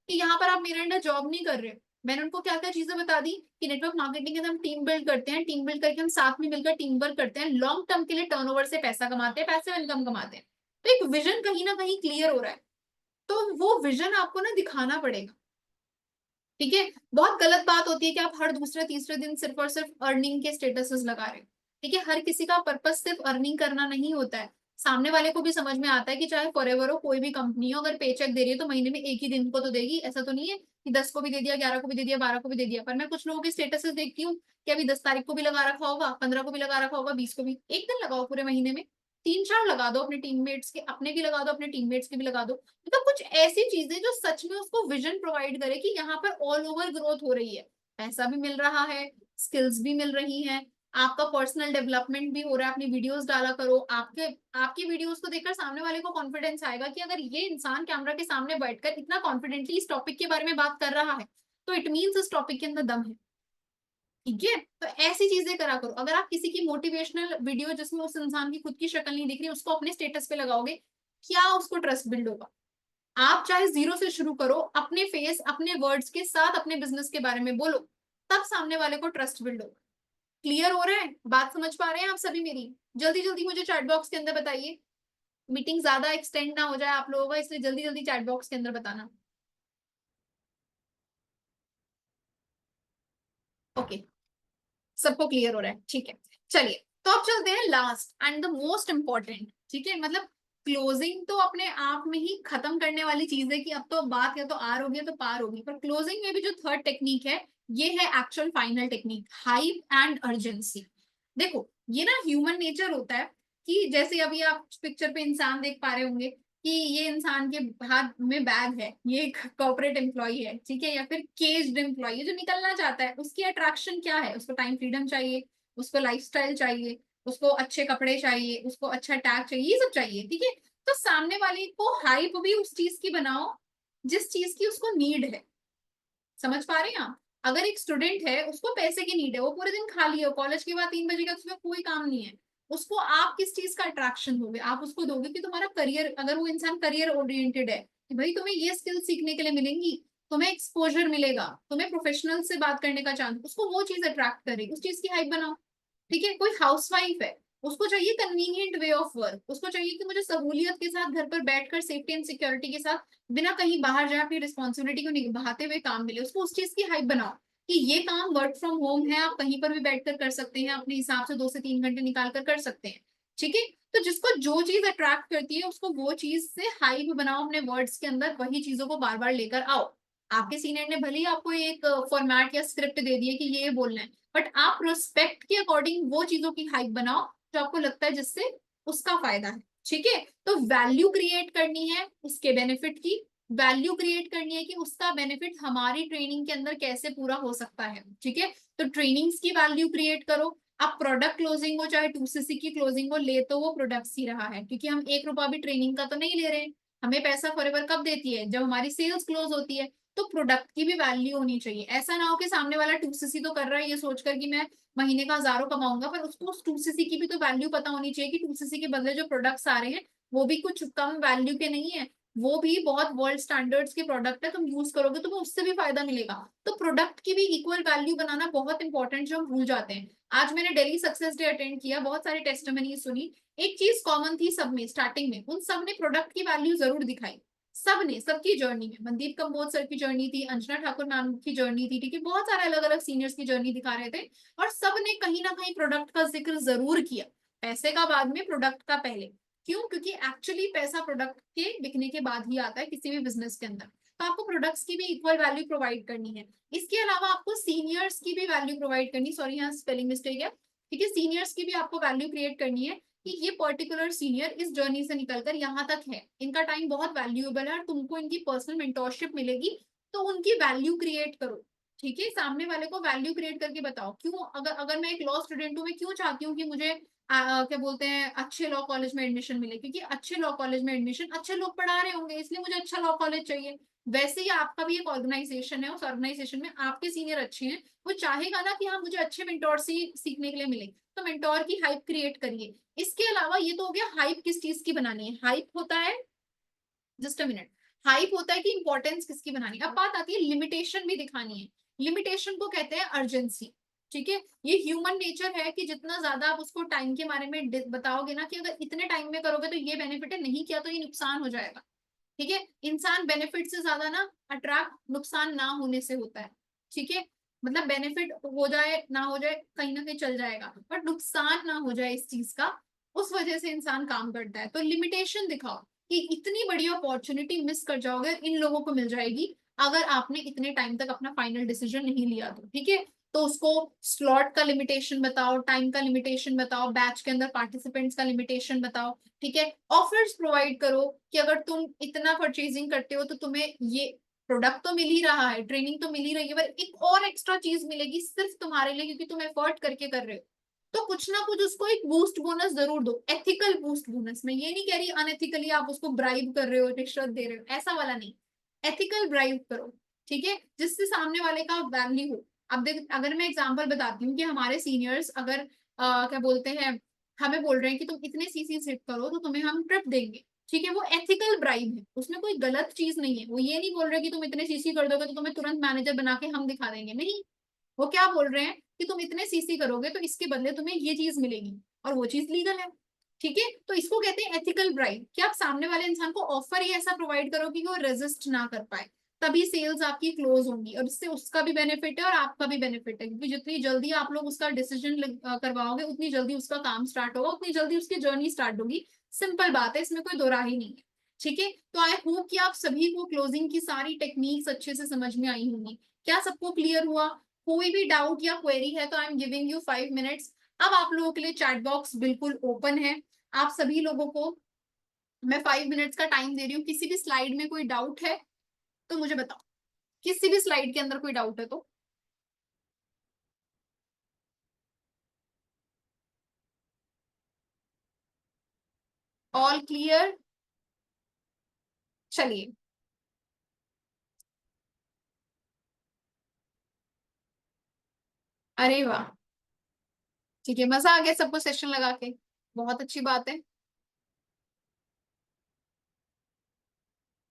कि यहाँ पर आप मेरे अंडर जॉब नहीं कर रहे हो। मैंने उनको क्या क्या चीजें बता दी कि नेटवर्क मार्केटिंग के अंदर हम टीम बिल्ड करते हैं, टीम बिल्ड करके हम साथ में मिलकर टीम वर्क करते हैं, लॉन्ग टर्म के लिए टर्नओवर से पैसा कमाते हैं, पैसे इनकम कमाते हैं। तो एक विजन कहीं ना कहीं क्लियर हो रहा है, तो वो विजन आपको ना दिखाना पड़ेगा। ठीक है, बहुत गलत बात होती है कि आप हर दूसरे तीसरे दिन सिर्फ और सिर्फ अर्निंग के स्टेटसेस लगा रहे हो। ठीक है, हर किसी का पर्पस सिर्फ अर्निंग करना नहीं होता है। सामने वाले को भी समझ में आता है कि चाहे फॉरएवर हो, कोई भी कंपनी हो, अगर पे चेक दे रही है तो महीने में एक ही दिन को तो देगी। ऐसा तो नहीं है कि 10 को भी दे दिया, 11 को भी दे दिया, 12 को भी दे दिया। पर मैं कुछ लोगों के स्टेटसेस देखती हूँ कि अभी 10 तारीख को भी लगा रखा होगा, 15 को भी लगा रखा होगा, 20 को भी। एक दिन लगाओ पूरे महीने में, 3-4 लगा दो अपने टीममेट्स के, अपने भी लगा दो, अपने टीममेट्स के भी लगा दो। मतलब कुछ ऐसी चीजें जो सच में उसको विजन प्रोवाइड करे कि यहाँ पर ऑल ओवर ग्रोथ हो रही है, पैसा भी मिल रहा है, स्किल्स भी मिल रही हैं, आपका पर्सनल डेवलपमेंट भी हो रहा है। अपनी वीडियोस डाला करो, आपके आपकी वीडियोस को देखकर सामने वाले को कॉन्फिडेंस आएगा कि अगर ये इंसान कैमरा के सामने बैठकर इतना कॉन्फिडेंटली इस टॉपिक के बारे में बात कर रहा है तो इट मीन्स इस टॉपिक के अंदर दम है। ठीक है, तो ऐसी चीजें करा करो। अगर आप किसी की मोटिवेशनल वीडियो जिसमें उस इंसान की खुद की शक्ल नहीं दिख रही उसको अपने स्टेटस पे लगाओगे, क्या उसको ट्रस्ट बिल्ड होगा। आप चाहे जीरो से शुरू करो, अपने फेस अपने वर्ड्स के साथ अपने बिजनेस के बारे में बोलो, तब सामने वाले को ट्रस्ट बिल्ड होगा। क्लियर हो रहा है, बात समझ पा रहे हैं आप सभी मेरी। जल्दी जल्दी मुझे चैट बॉक्स के अंदर बताइए, मीटिंग ज्यादा एक्सटेंड ना हो जाए आप लोगों का, इसलिए जल्दी जल्दी चैट बॉक्स के अंदर बताना। ओके, सबको क्लियर हो रहा है, ठीक है। चलिए, तो अब चलते हैं last and the most important. ठीक है, मतलब क्लोजिंग तो अपने आप में ही खत्म करने वाली चीज है कि अब तो बात या तो आर होगी तो पार होगी, पर क्लोजिंग में भी जो थर्ड टेक्निक है ये है actual final technique, hype and urgency. देखो, ये ना ह्यूमन नेचर होता है कि जैसे अभी आप पिक्चर पे इंसान देख पा रहे होंगे कि ये इंसान के हाथ में बैग है, ये एक कॉर्पोरेट एम्प्लॉय है, ठीक है, या फिर केज्ड एम्प्लॉय है जो निकलना चाहता है। उसकी अट्रैक्शन क्या है, उसको टाइम फ्रीडम चाहिए, उसको लाइफस्टाइल चाहिए, उसको अच्छे कपड़े चाहिए, उसको अच्छा टैग चाहिए, ये सब चाहिए। ठीक है, तो सामने वाले को हाइप भी उस चीज की बनाओ जिस चीज की उसको नीड है। समझ पा रहे हैं आप। अगर एक स्टूडेंट है उसको पैसे की नीड है, वो पूरे दिन खाली है, कॉलेज के बाद 3 बजे का उसमें कोई काम नहीं है, उसको आप किस चीज का अट्रैक्शन दोगे, आप उसको दोगे कि तुम्हारा करियर, अगर वो इंसान करियर ओरिएंटेड है कि भाई तुम्हें ये स्किल सीखने के लिए मिलेंगी, तुम्हें एक्सपोजर मिलेगा, तुम्हें प्रोफेशनल से बात करने का चांस, उसको वो चीज अट्रैक्ट करेगी, उस चीज की हाइप बनाओ। ठीक है, कोई हाउसवाइफ है, उसको चाहिए कन्वीनियंट वे ऑफ वर्क, उसको चाहिए कि मुझे सहूलियत के साथ घर पर बैठकर सेफ्टी एंड सिक्योरिटी के साथ बिना कहीं बाहर जाए अपनी रिस्पॉन्सिबिलिटी को निभाते हुए काम मिले, उसको उस चीज की हाइप बनाओ कि ये काम वर्क फ्रॉम होम है, आप कहीं पर भी बैठकर कर सकते हैं, अपने हिसाब से 2 से 3 घंटे निकाल कर कर सकते हैं। ठीक है, तो जिसको जो चीज अट्रैक्ट करती है उसको वो चीज से हाइप बनाओ अपने वर्ड्स के अंदर, वही चीजों को बार बार लेकर आओ। आपके सीनियर ने भले ही आपको एक फॉर्मेट या स्क्रिप्ट दे दी है कि ये बोलना है, बट आप प्रोस्पेक्ट के अकॉर्डिंग वो चीजों की हाइप बनाओ जो आपको लगता है जिससे उसका फायदा है। ठीक है, तो वैल्यू क्रिएट करनी है उसके बेनिफिट की, वैल्यू क्रिएट करनी है कि उसका बेनिफिट हमारी ट्रेनिंग के अंदर कैसे पूरा हो सकता है। ठीक है, तो ट्रेनिंग्स की वैल्यू क्रिएट करो। आप प्रोडक्ट क्लोजिंग हो चाहे 2cc की क्लोजिंग हो, ले तो वो प्रोडक्ट्स ही रहा है, क्योंकि हम 1 रुपया भी ट्रेनिंग का तो नहीं ले रहे हैं। हमें पैसा फॉरएवर कब देती है, जब हमारी सेल्स क्लोज होती है। तो प्रोडक्ट की भी वैल्यू होनी चाहिए। ऐसा ना हो कि सामने वाला 2cc तो कर रहा है ये सोचकर कि मैं महीने का हजारों कमाऊंगा, पर उसको उस 2cc की भी तो वैल्यू पता होनी चाहिए कि 2cc के बदले जो प्रोडक्ट्स आ रहे हैं वो भी कुछ कम वैल्यू के नहीं है, वो भी बहुत वर्ल्ड स्टैंडर्ड्स के प्रोडक्ट है, तुम यूज करोगे तो उससे भी फायदा मिलेगा। तो प्रोडक्ट की भी इक्वल वैल्यू बनाना बहुत इंपॉर्टेंट, जो हम भूल जाते हैं। आज मैंने डेली सक्सेस डे अटेंड किया, बहुत सारे टेस्टिमनी सुनी, एक चीज कॉमन थी सब में, स्टार्टिंग में उन सब ने प्रोडक्ट की वैल्यू जरूर दिखाई। सबने, सबकी जर्नी में, मनदीप कंबोज सर की जर्नी थी, अंजना ठाकुर मैम की जर्नी थी, ठीक है, बहुत सारे अलग अलग सीनियर्स की जर्नी दिखा रहे थे, और सबने कहीं ना कहीं प्रोडक्ट का जिक्र जरूर किया। पैसे का बाद में, प्रोडक्ट का पहले। क्यों? क्योंकि एक्चुअली पैसा प्रोडक्ट के बिकने के बाद ही आता है किसी भी बिजनेस के अंदर। तो आपको प्रोडक्ट्स की भी इक्वल वैल्यू प्रोवाइड करनी है। इसके अलावा आपको सीनियर्स की भी वैल्यू प्रोवाइड करनी, सॉरी यहाँ स्पेलिंग मिस्टेक है, ठीक है, सीनियर्स की भी आपको वैल्यू क्रिएट करनी है कि ये पर्टिकुलर सीनियर इस जर्नी से निकलकर यहाँ तक है, इनका टाइम बहुत वैल्यूएबल है और तुमको इनकी पर्सनल मेंटोरशिप मिलेगी, तो उनकी वैल्यू क्रिएट करो। ठीक है, सामने वाले को वैल्यू क्रिएट करके बताओ। क्यों? अगर अगर मैं एक लॉ स्टूडेंट हूँ, मैं क्यों चाहती हूँ कि मुझे क्या बोलते हैं, अच्छे लॉ कॉलेज में एडमिशन मिले? क्योंकि अच्छे लॉ कॉलेज में एडमिशन अच्छे लोग पढ़ा रहे होंगे, इसलिए मुझे अच्छा लॉ कॉलेज चाहिए। वैसे ही आपका भी एक ऑर्गेनाइजेशन है, उस ऑर्गेनाइजेशन में आपके सीनियर अच्छे हैं, वो चाहेगा ना कि हाँ मुझे अच्छे मेंटोर से सीखने के लिए मिले, तो मेंटोर की हाइप क्रिएट करिए। इसके अलावा ये तो हो गया हाइप किस चीज की बनानी है। हाइप होता है, जस्ट अ मिनट, हाइप होता है कि इंपॉर्टेंस किसकी बनानी है। अब बात आती है लिमिटेशन भी दिखानी है। लिमिटेशन को कहते हैं अर्जेंसी। ठीक है, ये ह्यूमन नेचर है कि जितना ज्यादा आप उसको टाइम के बारे में बताओगे ना कि अगर इतने टाइम में करोगे तो ये बेनिफिट है, नहीं किया तो ये नुकसान हो जाएगा। ठीक है, इंसान बेनिफिट से ज्यादा ना अट्रैक्ट नुकसान ना होने से होता है। ठीक है, मतलब बेनिफिट हो जाए ना हो जाए कहीं ना कहीं चल जाएगा, बट नुकसान ना हो जाए इस चीज का, उस वजह से इंसान काम करता है। तो लिमिटेशन दिखाओ कि इतनी बड़ी अपॉर्चुनिटी मिस कर जाओगे, इन लोगों को मिल जाएगी अगर आपने इतने टाइम तक अपना फाइनल डिसीजन नहीं लिया तो। ठीक है, तो उसको स्लॉट का लिमिटेशन बताओ, टाइम का लिमिटेशन बताओ, बैच के अंदर पार्टिसिपेंट्स का लिमिटेशन बताओ। ठीक है, ऑफर्स प्रोवाइड करो कि अगर तुम इतना परचेजिंग करते हो तो तुम्हें ये प्रोडक्ट तो मिल ही रहा है, ट्रेनिंग तो मिल ही रही है, पर एक और एक्स्ट्रा चीज मिलेगी सिर्फ तुम्हारे लिए, क्योंकि तुम एफर्ट करके कर रहे हो। तो कुछ ना कुछ उसको एक बूस्ट बोनस जरूर दो, एथिकल बूस्ट बोनस। मैं ये नहीं कह रही अनएथिकली आप उसको ब्राइब कर रहे हो, रिश्वत दे रहे हो, ऐसा वाला नहीं। एथिकल ब्राइब करो, ठीक है, जिससे सामने वाले का वैल्यू हो। अब देख, अगर मैं एग्जांपल बताती हूँ कि हमारे सीनियर्स अगर क्या बोलते हैं, हमें बोल रहे हैं कि तुम इतने सीसी सेट करो तो तुम्हें हम ट्रिप देंगे। ठीक है, वो एथिकल ब्राइब है, उसमें कोई गलत चीज नहीं है। वो ये नहीं बोल रहे कि तुम इतने सीसी कर दोगे तो तुम्हें तुरंत मैनेजर बना के हम दिखा देंगे, नहीं। वो क्या बोल रहे हैं कि तुम इतने सीसी करोगे तो इसके बदले तुम्हें ये चीज मिलेगी, और वो चीज लीगल है। ठीक है, तो इसको कहते हैं एथिकल ब्राइब, कि आप सामने वाले इंसान को ऑफर ही ऐसा प्रोवाइड करो कि वो रेजिस्ट ना कर पाए, तभी सेल्स आपकी क्लोज होंगी, और इससे उसका भी बेनिफिट है और आपका भी बेनिफिट है, क्योंकि जितनी जल्दी आप लोग उसका डिसीजन करवाओगे उतनी जल्दी उसका काम स्टार्ट होगा, उतनी जल्दी उसकी जर्नी स्टार्ट होगी। सिंपल बात है, इसमें कोई दो राह ही नहीं है। ठीक है, तो आई होप कि आप सभी को क्लोजिंग की सारी टेक्निक्स अच्छे से समझ में आई होंगी। क्या सबको क्लियर हुआ? कोई भी डाउट या क्वेरी है तो I am giving you 5 minutes. अब आप लोगों के लिए चैट बॉक्स बिल्कुल ओपन है, आप सभी लोगों को मैं 5 मिनट्स का टाइम दे रही हूँ। किसी भी स्लाइड में कोई डाउट है तो मुझे बताओ, किसी भी स्लाइड के अंदर कोई डाउट है तो। All clear? चलिए। अरे वाह, ठीक है, मजा आ गया सबको सेशन लगा के, बहुत अच्छी बात है।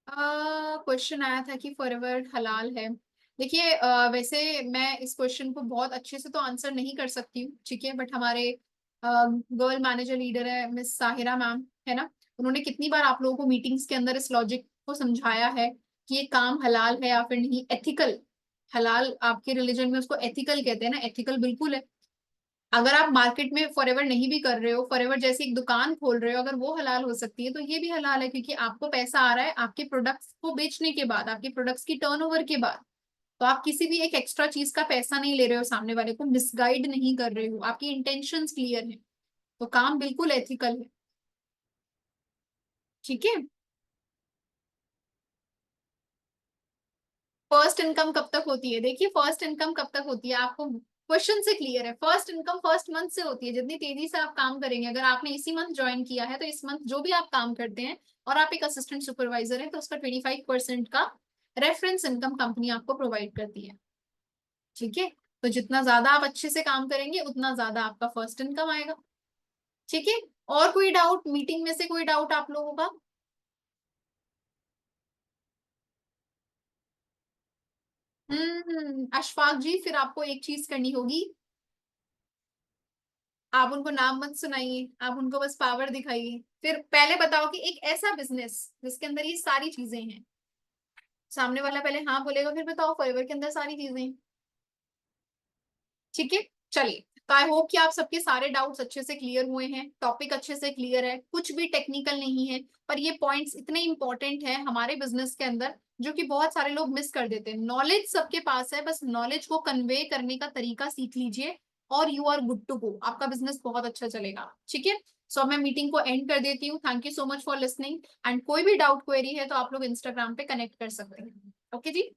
क्वेश्चन आया था कि फॉरएवर हलाल है। देखिए वैसे मैं इस क्वेश्चन को बहुत अच्छे से तो आंसर नहीं कर सकती हूँ, ठीक है, बट हमारे गर्ल मैनेजर लीडर है मिस साहिरा मैम, है ना, उन्होंने कितनी बार आप लोगों को मीटिंग्स के अंदर इस लॉजिक को समझाया है कि ये काम हलाल है या फिर नहीं, एथिकल। हलाल आपके रिलीजन में उसको एथिकल कहते हैं ना, एथिकल बिल्कुल है। अगर आप मार्केट में फॉरएवर नहीं भी कर रहे हो, फॉरएवर जैसी एक दुकान खोल रहे हो, अगर वो हलाल हो सकती है तो ये भी हलाल है, क्योंकि आपको पैसा आ रहा है आपके प्रोडक्ट्स को बेचने के बाद, आपके प्रोडक्ट्स की टर्नओवर के बाद। तो आप किसी भी एक एक्स्ट्रा चीज का पैसा नहीं ले रहे हो, सामने वाले को मिसगाइड नहीं कर रहे हो, आपकी इंटेंशंस क्लियर है, तो काम बिल्कुल एथिकल है। ठीक है, फर्स्ट इनकम कब तक होती है? देखिए फर्स्ट इनकम कब तक होती है आपको क्वेश्चन से क्लियर है। फर्स्ट इनकम फर्स्ट मंथ से होती है, जितनी तेजी से आप काम करेंगे। अगर आपने इसी मंथ ज्वाइन किया है तो इस मंथ जो भी आप काम करते हैं, और आप एक असिस्टेंट सुपरवाइजर हैं, तो उसका 25% का रेफरेंस इनकम कंपनी आपको प्रोवाइड करती है। ठीक है, तो जितना ज्यादा आप अच्छे से काम करेंगे उतना ज्यादा आपका फर्स्ट इनकम आएगा। ठीक है, और कोई डाउट मीटिंग में से, कोई डाउट आप लोगों का? अशफाक जी, फिर आपको एक चीज करनी होगी, आप उनको नाम मत सुनाइए, आप उनको बस पावर दिखाइए। फिर पहले बताओ कि एक ऐसा बिजनेस जिसके अंदर ये सारी चीजें हैं, सामने वाला पहले हाँ बोलेगा, फिर बताओ फॉरएवर के अंदर सारी चीजें हैं। ठीक है, चलिए, तो आई होप कि आप सबके सारे डाउट्स अच्छे से क्लियर हुए हैं, टॉपिक अच्छे से क्लियर है, कुछ भी टेक्निकल नहीं है, पर ये पॉइंट्स इतने इंपॉर्टेंट हैं हमारे बिजनेस के अंदर जो कि बहुत सारे लोग मिस कर देते हैं। नॉलेज सबके पास है, बस नॉलेज को कन्वे करने का तरीका सीख लीजिए और you are good to go, आपका बिजनेस बहुत अच्छा चलेगा। ठीक है, सो अब मैं मीटिंग को एंड कर देती हूँ। Thank you so much for listening, and कोई भी डाउट क्वेरी है तो आप लोग इंस्टाग्राम पे कनेक्ट कर सकते हैं। ओके जी।